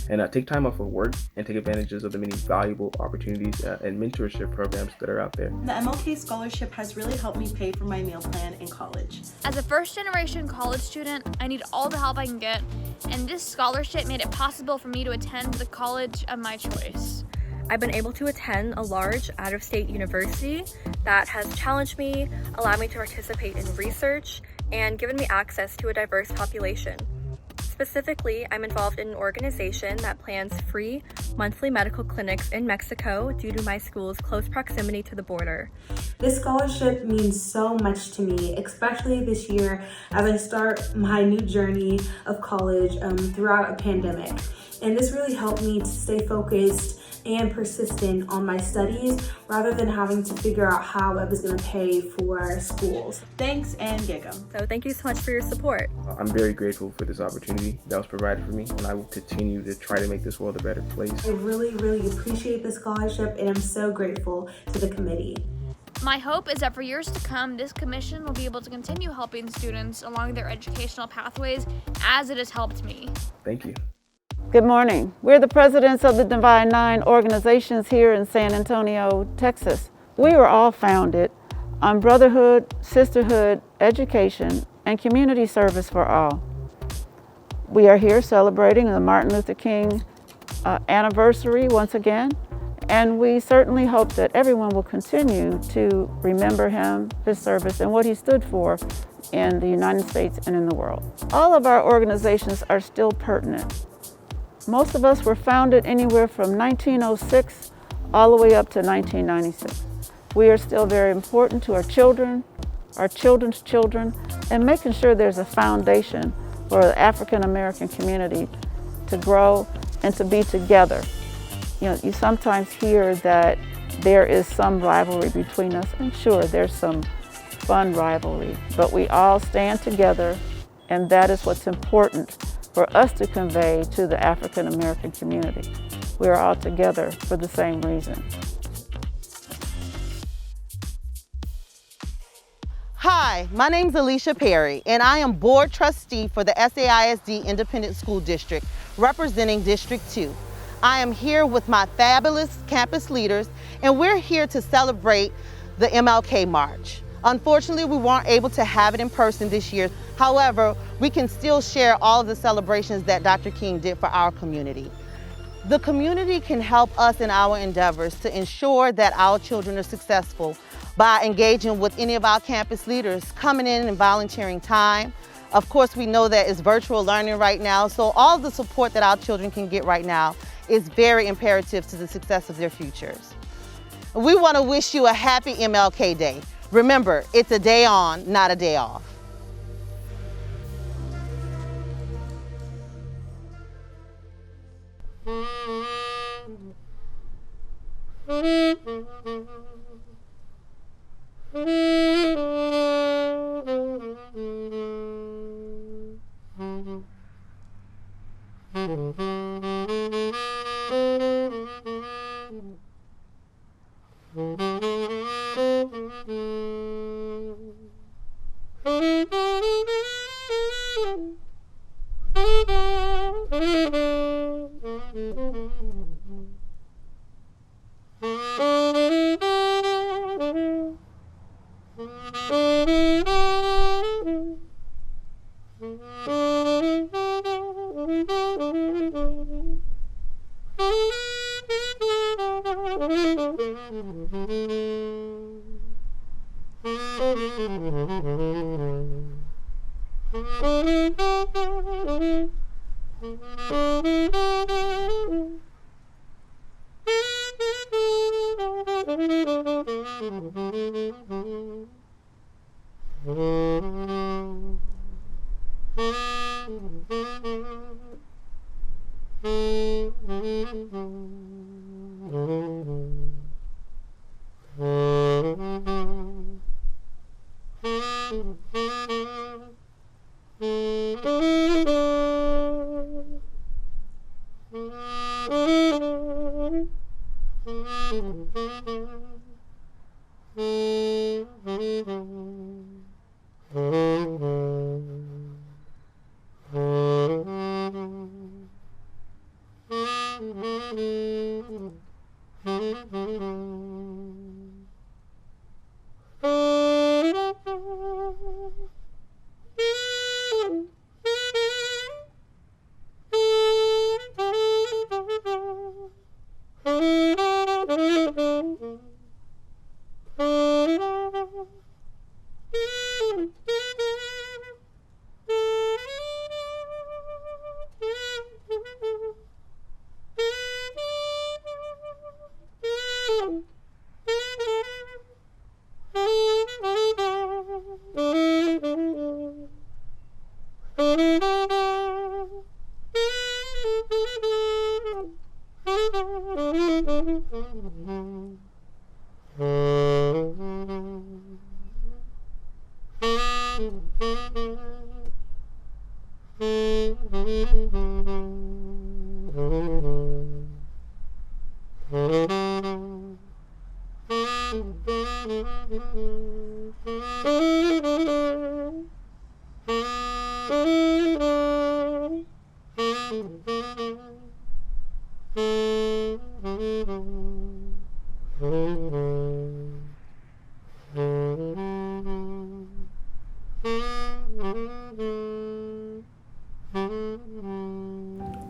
and take time off of work and take advantages of the many valuable opportunities and mentorship programs that are out there. The MLK Scholarship has really helped me pay for my meal plan in college. As a first-generation college student, I need all the help I can get, and this scholarship made it possible for me to attend the college of my choice. I've been able to attend a large out-of-state university that has challenged me, allowed me to participate in research, and given me access to a diverse population. Specifically, I'm involved in an organization that plans free monthly medical clinics in Mexico due to my school's close proximity to the border. This scholarship means so much to me, especially this year as I start my new journey of college throughout a pandemic. And this really helped me to stay focused and persistent on my studies rather than having to figure out how I was going to pay for schools. Thanks, and Giga. So thank you so much for your support. I'm very grateful for this opportunity that was provided for me, and I will continue to try to make this world a better place. I really, really appreciate the scholarship, and I'm so grateful to the committee. My hope is that for years to come, this commission will be able to continue helping students along their educational pathways as it has helped me. Thank you. Good morning. We're the presidents of the Divine Nine organizations here in San Antonio, Texas. We were all founded on brotherhood, sisterhood, education, and community service for all. We are here celebrating the Martin Luther King anniversary once again, and we certainly hope that everyone will continue to remember him, his service, and what he stood for in the United States and in the world. All of our organizations are still pertinent. Most of us were founded anywhere from 1906 all the way up to 1996. We are still very important to our children, our children's children, and making sure there's a foundation for the African American community to grow and to be together. You know, you sometimes hear that there is some rivalry between us, and sure, there's some fun rivalry, but we all stand together, and that is what's important for us to convey to the African American community. We are all together for the same reason. Hi, my name is Alicia Perry, and I am board trustee for the SAISD Independent School District, representing District 2. I am here with my fabulous campus leaders, and we're here to celebrate the MLK March. Unfortunately, we weren't able to have it in person this year. However, we can still share all of the celebrations that Dr. King did for our community. The community can help us in our endeavors to ensure that our children are successful by engaging with any of our campus leaders, coming in and volunteering time. Of course, we know that it's virtual learning right now, so all the support that our children can get right now is very imperative to the success of their futures. We want to wish you a happy MLK Day. Remember, it's a day on, not a day off.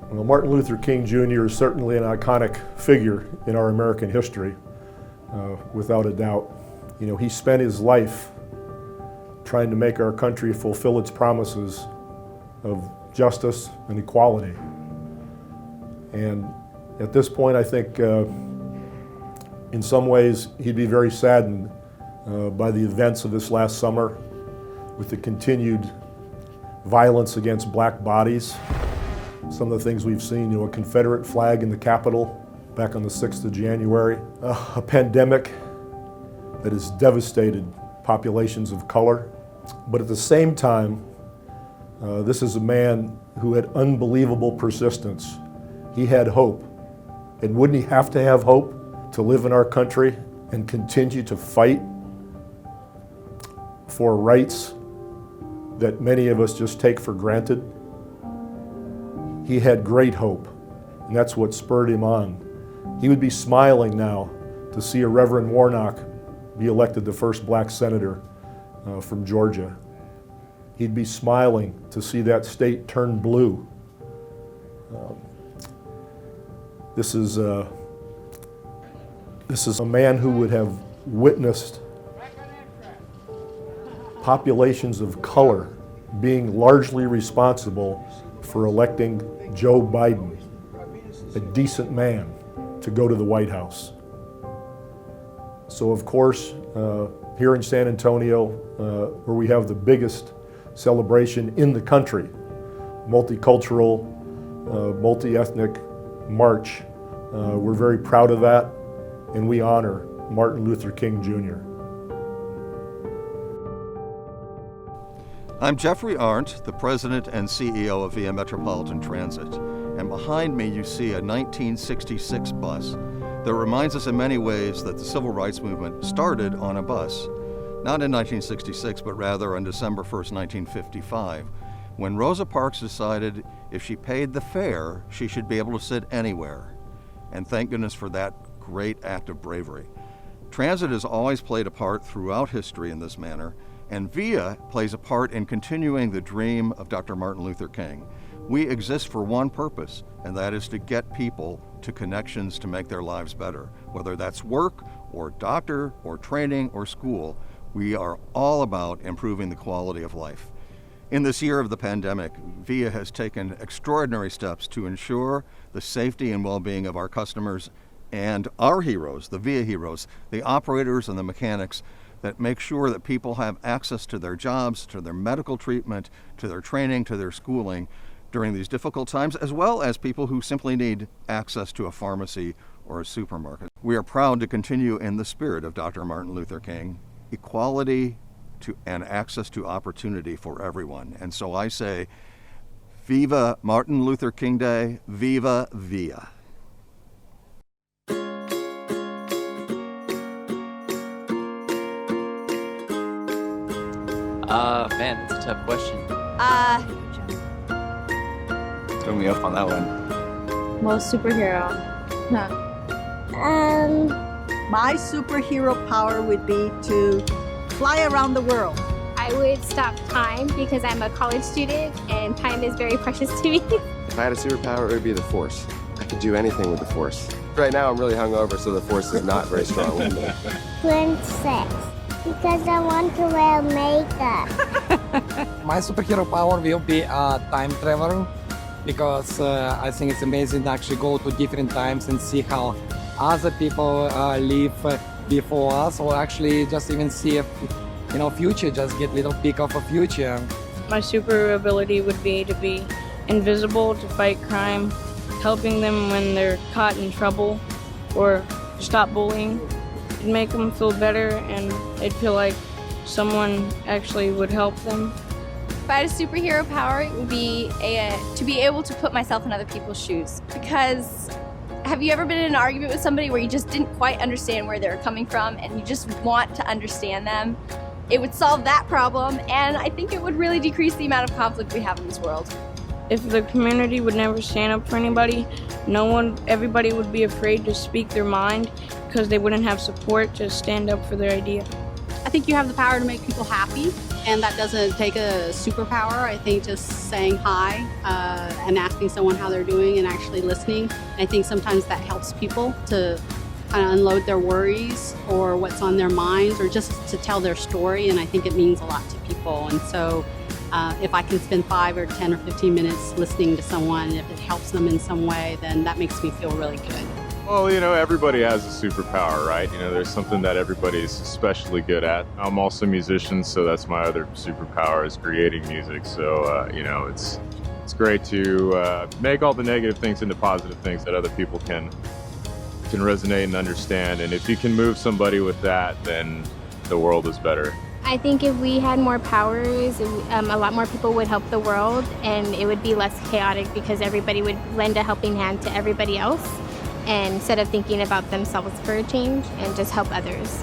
Well, Martin Luther King Jr. is certainly an iconic figure in our American history, without a doubt. You know, he spent his life trying to make our country fulfill its promises of justice and equality. And at this point, I think In some ways, he'd be very saddened by the events of this last summer with the continued violence against black bodies. Some of the things we've seen, a Confederate flag in the Capitol back on the 6th of January, a pandemic that has devastated populations of color. But at the same time, this is a man who had unbelievable persistence. He had hope. And wouldn't he have to have hope to live in our country and continue to fight for rights that many of us just take for granted? He had great hope, and that's what spurred him on. He would be smiling now to see a Reverend Warnock be elected the first black senator from Georgia. He'd be smiling to see that state turn blue. This is a man who would have witnessed populations of color being largely responsible for electing Joe Biden, a decent man, to go to the White House. So of course, here in San Antonio, where we have the biggest celebration in the country, multicultural, multi-ethnic march, we're very proud of that, and we honor Martin Luther King Jr. I'm Jeffrey Arndt, the President and CEO of VIA Metropolitan Transit, and behind me you see a 1966 bus that reminds us in many ways that the Civil Rights Movement started on a bus, not in 1966, but rather on December 1st, 1955, when Rosa Parks decided if she paid the fare, she should be able to sit anywhere. And thank goodness for that great act of bravery. Transit has always played a part throughout history in this manner, and VIA plays a part in continuing the dream of Dr. Martin Luther King. We exist for one purpose, and that is to get people to connections to make their lives better. Whether that's work, or doctor, or training, or school, we are all about improving the quality of life. In this year of the pandemic, VIA has taken extraordinary steps to ensure the safety and well-being of our customers and our heroes, the VIA heroes, the operators and the mechanics, that make sure that people have access to their jobs, to their medical treatment, to their training, to their schooling during these difficult times, as well as people who simply need access to a pharmacy or a supermarket. We are proud to continue in the spirit of Dr. Martin Luther King, equality and access to opportunity for everyone. And so I say, Viva Martin Luther King Day, Viva VIA. Man, that's a tough question. Throw me up on that one. Most superhero. No. My superhero power would be to fly around the world. I would stop time because I'm a college student and time is very precious to me. If I had a superpower, it would be the Force. I could do anything with the Force. Right now, I'm really hungover, so the Force is not very strong with me. Princess. Because I want to wear makeup. My superhero power will be time travel, because I think it's amazing to actually go to different times and see how other people live before us, or actually just even see a future, just get a little peek of a future. My super ability would be to be invisible, to fight crime, helping them when they're caught in trouble, or stop bullying. It'd make them feel better, and they'd feel like someone actually would help them. If I had a superhero power, it would be to be able to put myself in other people's shoes. Because have you ever been in an argument with somebody where you just didn't quite understand where they were coming from and you just want to understand them? It would solve that problem, and I think it would really decrease the amount of conflict we have in this world. If the community would never stand up for anybody, everybody would be afraid to speak their mind because they wouldn't have support to stand up for their idea. I think you have the power to make people happy, and that doesn't take a superpower. I think just saying hi and asking someone how they're doing and actually listening. I think sometimes that helps people to kind of unload their worries or what's on their minds, or just to tell their story, and I think it means a lot to people. And so if I can spend 5 or 10 or 15 minutes listening to someone, if it helps them in some way, then that makes me feel really good. Well, you know, everybody has a superpower, right? You know, there's something that everybody's especially good at. I'm also a musician, so that's my other superpower is creating music. So, you know, it's great to make all the negative things into positive things that other people can resonate and understand. And if you can move somebody with that, then the world is better. I think if we had more powers, a lot more people would help the world, and it would be less chaotic because everybody would lend a helping hand to everybody else, and instead of thinking about themselves for a change and just help others.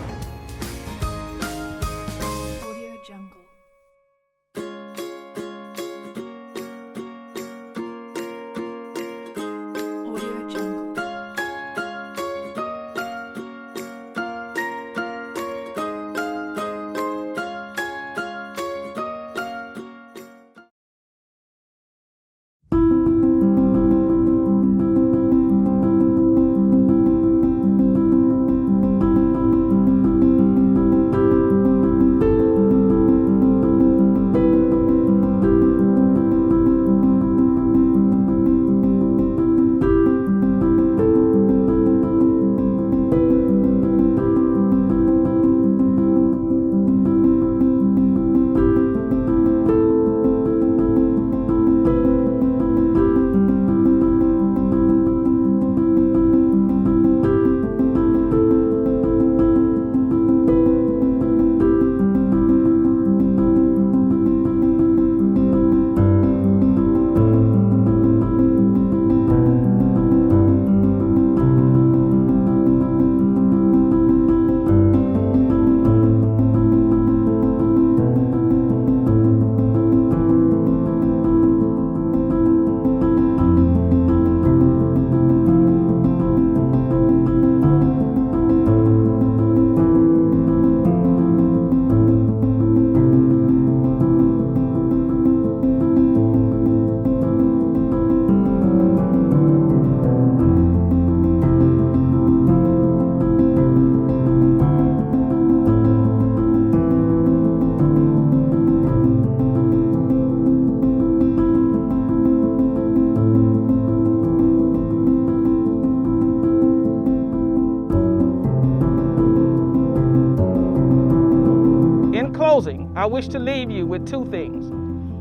I wish to leave you with two things.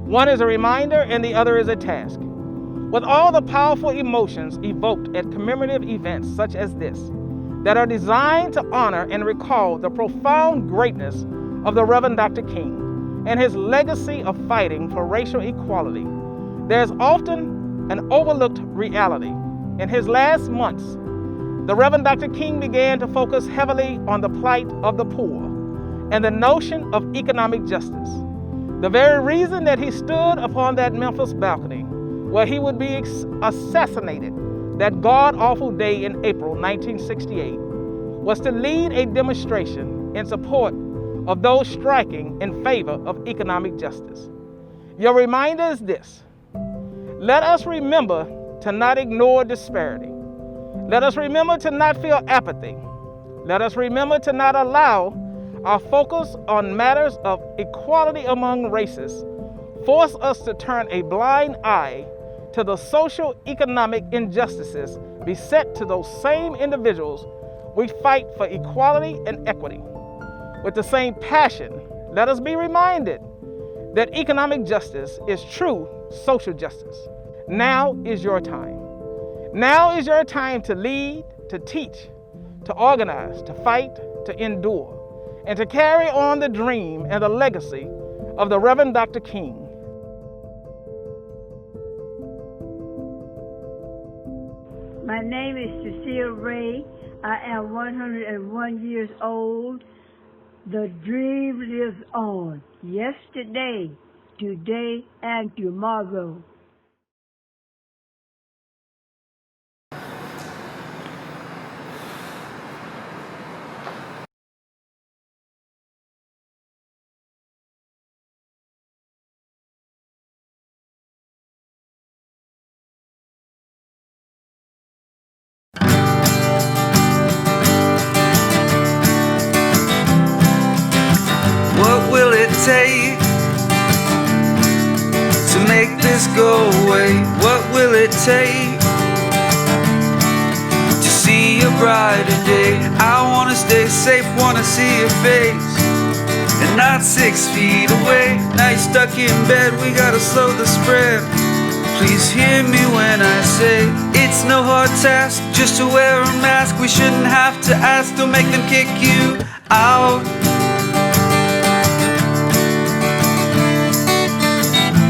One is a reminder and the other is a task. With all the powerful emotions evoked at commemorative events such as this, that are designed to honor and recall the profound greatness of the Reverend Dr. King and his legacy of fighting for racial equality, there's often an overlooked reality. In his last months, the Reverend Dr. King began to focus heavily on the plight of the poor and the notion of economic justice. The very reason that he stood upon that Memphis balcony where he would be assassinated that god-awful day in April 1968 was to lead a demonstration in support of those striking in favor of economic justice. Your reminder is this: let us remember to not ignore disparity. Let us remember to not feel apathy. Let us remember to not allow our focus on matters of equality among races force us to turn a blind eye to the social economic injustices beset to those same individuals we fight for equality and equity. With the same passion, let us be reminded that economic justice is true social justice. Now is your time. Now is your time to lead, to teach, to organize, to fight, to endure, and to carry on the dream and the legacy of the Reverend Dr. King. My name is Cecile Ray. I am 101 years old. The dream lives on, yesterday, today, and tomorrow. What will it take to make this go away? What will it take to see a brighter day. I wanna stay safe, wanna see your face, and not 6 feet away. Now you're stuck in bed, we gotta slow the spread. Please hear me when I say it's no hard task just to wear a mask. We shouldn't have to ask, don't make them kick you out.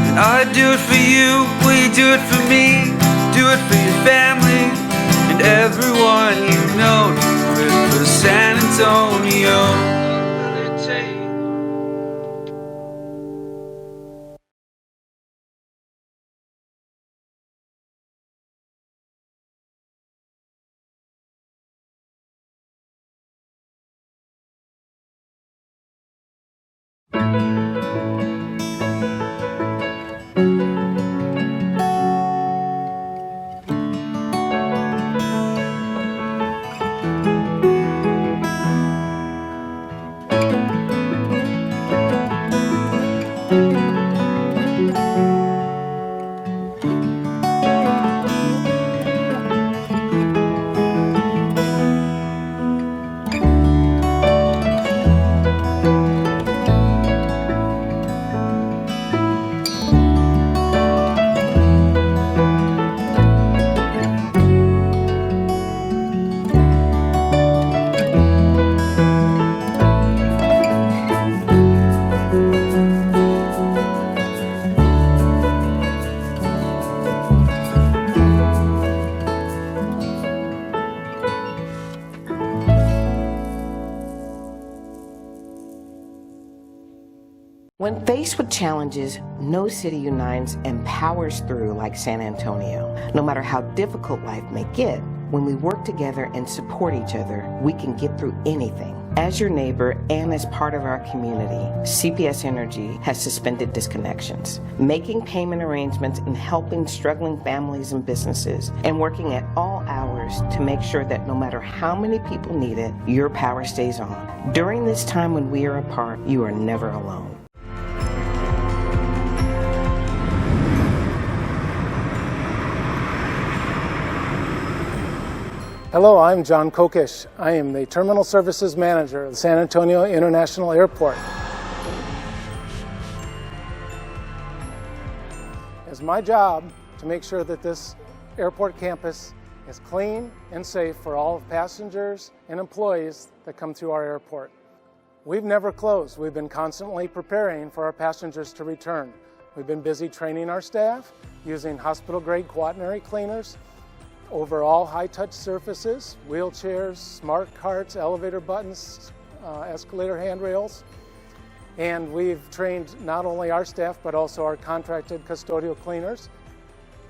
And I do it for you, we do it for me, do it for your family and everyone you know. Do it for San Antonio. When faced with challenges, no city unites and powers through like San Antonio. No matter how difficult life may get, when we work together and support each other, we can get through anything. As your neighbor and as part of our community, CPS Energy has suspended disconnections, making payment arrangements and helping struggling families and businesses, and working at all hours to make sure that no matter how many people need it, your power stays on. During this time when we are apart, you are never alone. Hello, I'm John Kokish. I am the Terminal Services Manager of the San Antonio International Airport. It's my job to make sure that this airport campus is clean and safe for all passengers and employees that come through our airport. We've never closed. We've been constantly preparing for our passengers to return. We've been busy training our staff, using hospital-grade quaternary cleaners, overall high-touch surfaces, wheelchairs, smart carts, elevator buttons, escalator handrails. And we've trained not only our staff, but also our contracted custodial cleaners.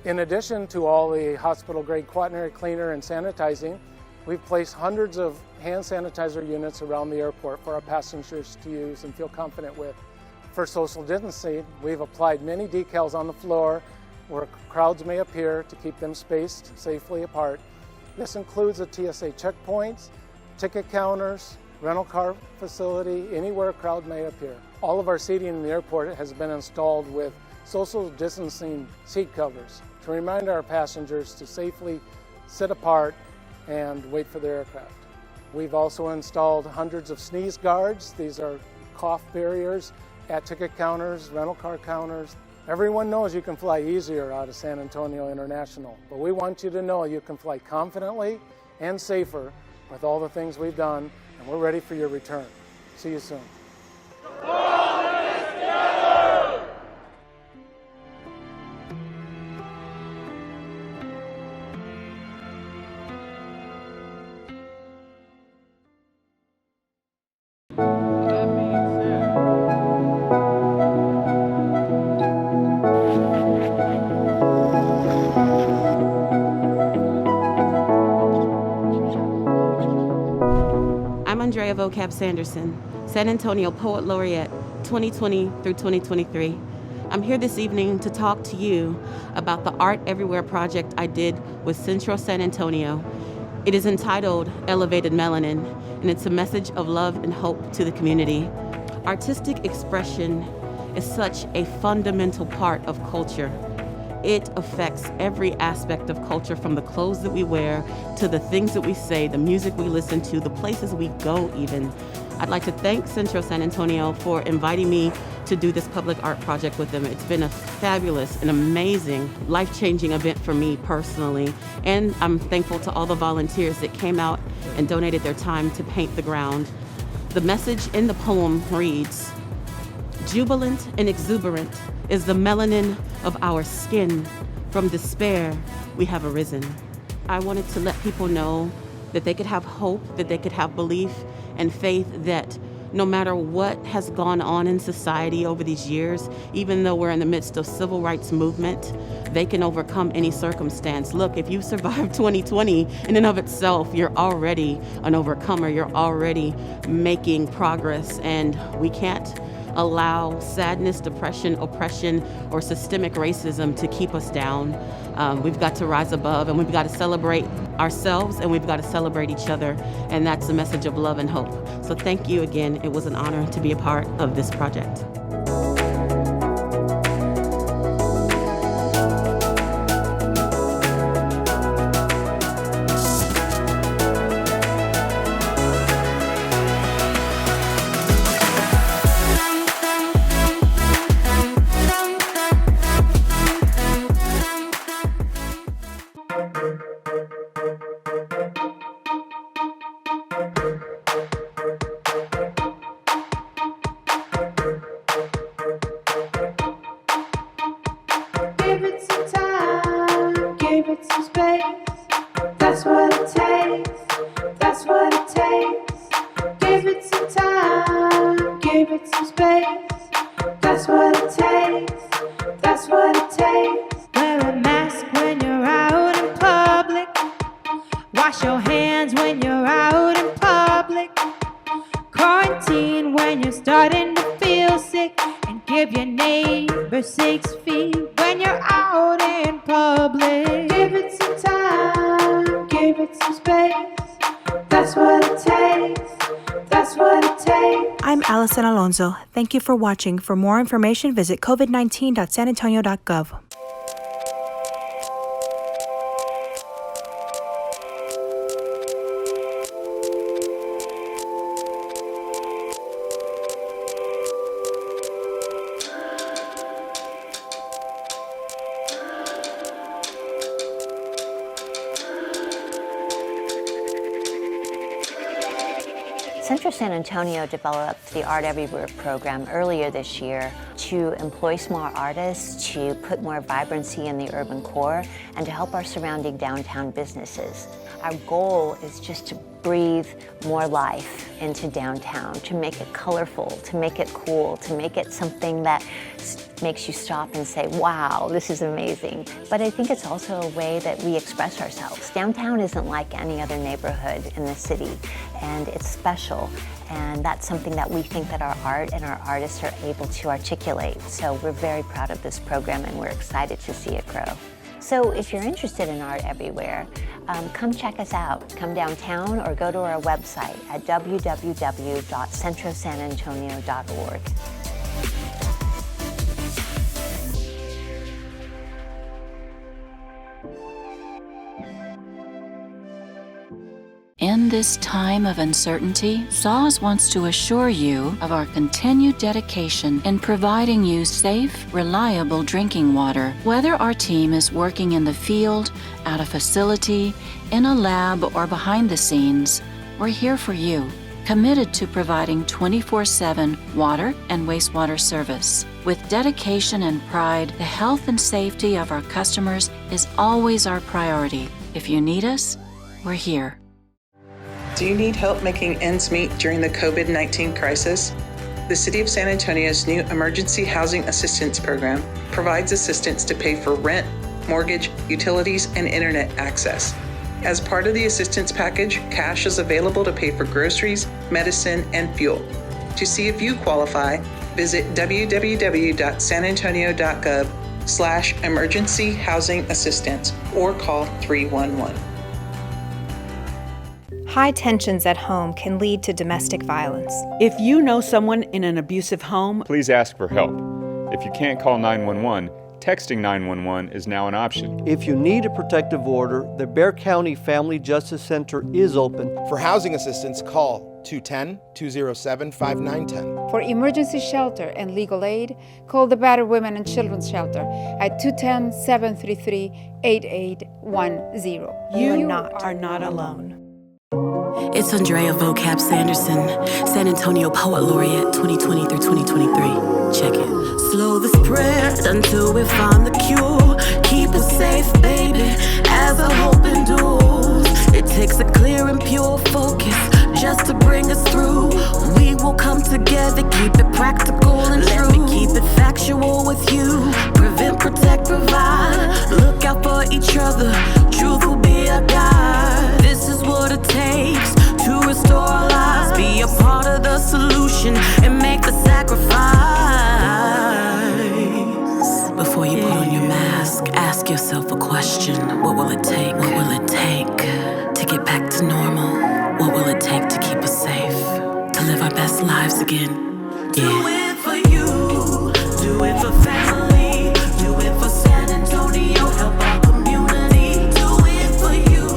In addition to all the hospital-grade quaternary cleaner and sanitizing, we've placed hundreds of hand sanitizer units around the airport for our passengers to use and feel confident with. For social distancing, we've applied many decals on the floor where crowds may appear to keep them spaced safely apart. This includes the TSA checkpoints, ticket counters, rental car facility, anywhere a crowd may appear. All of our seating in the airport has been installed with social distancing seat covers to remind our passengers to safely sit apart and wait for their aircraft. We've also installed hundreds of sneeze guards. These are cough barriers at ticket counters, rental car counters. Everyone knows you can fly easier out of San Antonio International, but we want you to know you can fly confidently and safer with all the things we've done, and we're ready for your return. See you soon. Vocab Sanderson, San Antonio Poet Laureate 2020 through 2023. I'm here this evening to talk to you about the Art Everywhere project I did with Central San Antonio. It is entitled Elevated Melanin, and it's a message of love and hope to the community. Artistic expression is such a fundamental part of culture. it affects every aspect of culture, from the clothes that we wear to the things that we say, the music we listen to, the places we go even. I'd like to thank Centro San Antonio for inviting me to do this public art project with them. It's been a fabulous and amazing, life-changing event for me personally. And I'm thankful to all the volunteers that came out and donated their time to paint the ground. The message in the poem reads, "Jubilant and exuberant is the melanin of our skin. From despair, we have arisen." I wanted to let people know that they could have hope, that they could have belief and faith that no matter what has gone on in society over these years, even though we're in the midst of civil rights movement, they can overcome any circumstance. Look, if you survived 2020 in and of itself, you're already an overcomer. You're already making progress, and we can't allow sadness, depression, oppression, or systemic racism to keep us down. We've got to rise above, and we've got to celebrate ourselves, and we've got to celebrate each other, and that's the message of love and hope. So thank you again. It was an honor to be a part of this project. Thank you for watching. For more information, visit covid19.sanantonio.gov. Centro San Antonio developed the Art Everywhere program earlier this year to employ small artists, to put more vibrancy in the urban core, and to help our surrounding downtown businesses. Our goal is just to breathe more life into downtown, to make it colorful, to make it cool, to make it something that makes you stop and say, wow, this is amazing. But I think it's also a way that we express ourselves. Downtown isn't like any other neighborhood in the city, and it's special. And that's something that we think that our art and our artists are able to articulate. So we're very proud of this program, and we're excited to see it grow. So if you're interested in Art Everywhere, come check us out. Come downtown or go to our website at www.centrosanantonio.org. In this time of uncertainty, SAWS wants to assure you of our continued dedication in providing you safe, reliable drinking water. Whether our team is working in the field, at a facility, in a lab, or behind the scenes, we're here for you, committed to providing 24/7 water and wastewater service. With dedication and pride, the health and safety of our customers is always our priority. If you need us, we're here. Do you need help making ends meet during the COVID-19 crisis? The City of San Antonio's new Emergency Housing Assistance Program provides assistance to pay for rent, mortgage, utilities, and internet access. As part of the assistance package, cash is available to pay for groceries, medicine, and fuel. To see if you qualify, visit www.sanantonio.gov/emergency housing assistance or call 311. High tensions at home can lead to domestic violence. If you know someone in an abusive home, please ask for help. If you can't call 911, texting 911 is now an option. If you need a protective order, the Bexar County Family Justice Center is open. For housing assistance, call 210-207-5910. For emergency shelter and legal aid, call the Battered Women and Children's Shelter at 210-733-8810. You are not alone. It's Andrea Vocab Sanderson, San Antonio Poet Laureate 2020 through 2023. Check it. Slow the spread until we find the cure. Keep it safe, baby, as I hope endures. It takes a clear and pure focus just to bring us through. We will come together, keep it practical and true. Let me keep it factual with you. Prevent, protect, provide. Look out for each other. Truth will be a guide. This is what it takes to restore our lives. Be a part of the solution and make the sacrifice. Before you put on your mask, ask yourself a question. What will it take? What will it take to get back to normal? What will it take to keep us safe? To live our best lives again? Yeah. Do it for you. Do it for family. Do it for San Antonio. Help our community. Do it for you.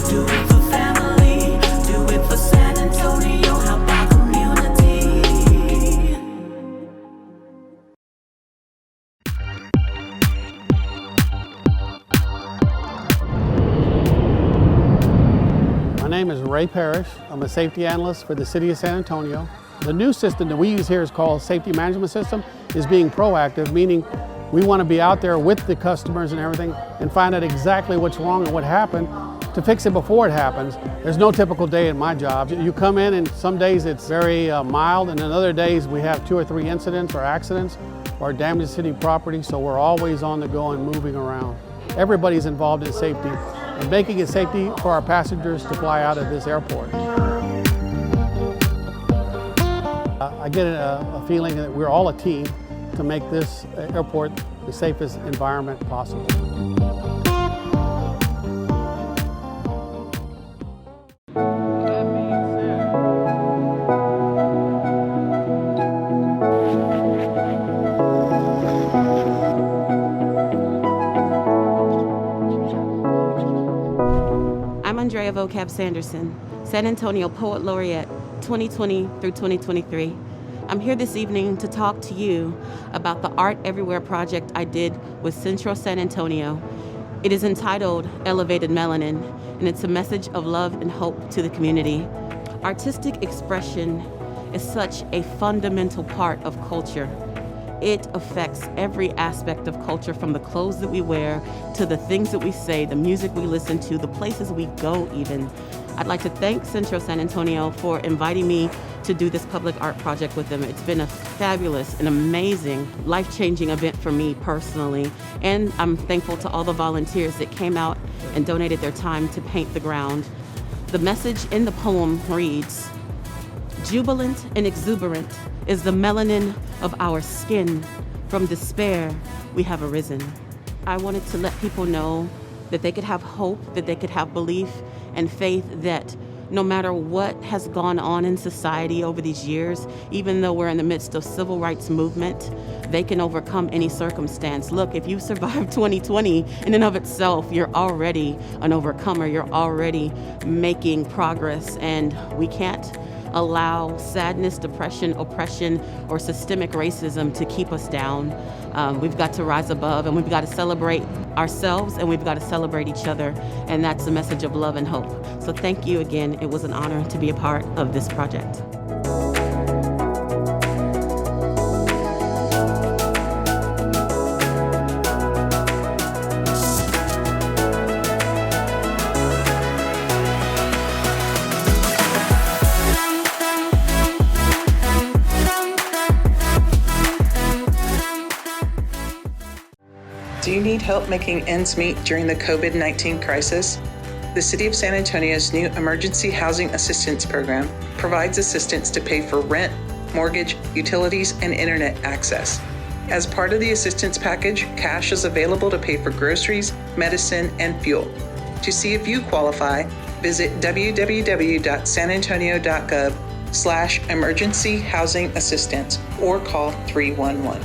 Do it for family. Do it for San Antonio. Help our community. My name is Ray Parrish. I'm a safety analyst for the City of San Antonio. The new system that we use here is called Safety Management System, is being proactive, meaning we want to be out there with the customers and everything and find out exactly what's wrong and what happened to fix it before it happens. There's no typical day in my job. You come in and some days it's very mild, and then other days we have 2 or 3 incidents or accidents or damage to city property, so we're always on the go and moving around. Everybody's involved in safety and making it safety for our passengers to fly out of this airport. I get a feeling that we're all a team to make this airport the safest environment possible. I'm Andrea Vocab Sanderson, San Antonio Poet Laureate 2020 through 2023. I'm here this evening to talk to you about the Art Everywhere project I did with Central San Antonio. It is entitled Elevated Melanin, and it's a message of love and hope to the community. Artistic expression is such a fundamental part of culture. It affects every aspect of culture, from the clothes that we wear to the things that we say, the music we listen to, the places we go even. I'd like to thank Central San Antonio for inviting me to do this public art project with them. It's been a fabulous and amazing, life-changing event for me personally. And I'm thankful to all the volunteers that came out and donated their time to paint the ground. The message in the poem reads, "Jubilant and exuberant is the melanin of our skin. From despair, we have arisen." I wanted to let people know that they could have hope, that they could have belief and faith that no matter what has gone on in society over these years, even though we're in the midst of civil rights movement, they can overcome any circumstance. Look, if you survived 2020 in and of itself, you're already an overcomer. You're already making progress, and we can't allow sadness, depression, oppression, or systemic racism to keep us down. We've got to rise above, and we've got to celebrate ourselves, and we've got to celebrate each other, and that's a message of love and hope. So thank you again. It was an honor to be a part of this project. Do you need help making ends meet during the COVID-19 crisis? The City of San Antonio's new Emergency Housing Assistance Program provides assistance to pay for rent, mortgage, utilities, and internet access. As part of the assistance package, cash is available to pay for groceries, medicine, and fuel. To see if you qualify, visit www.sanantonio.gov/emergency housing assistance or call 311.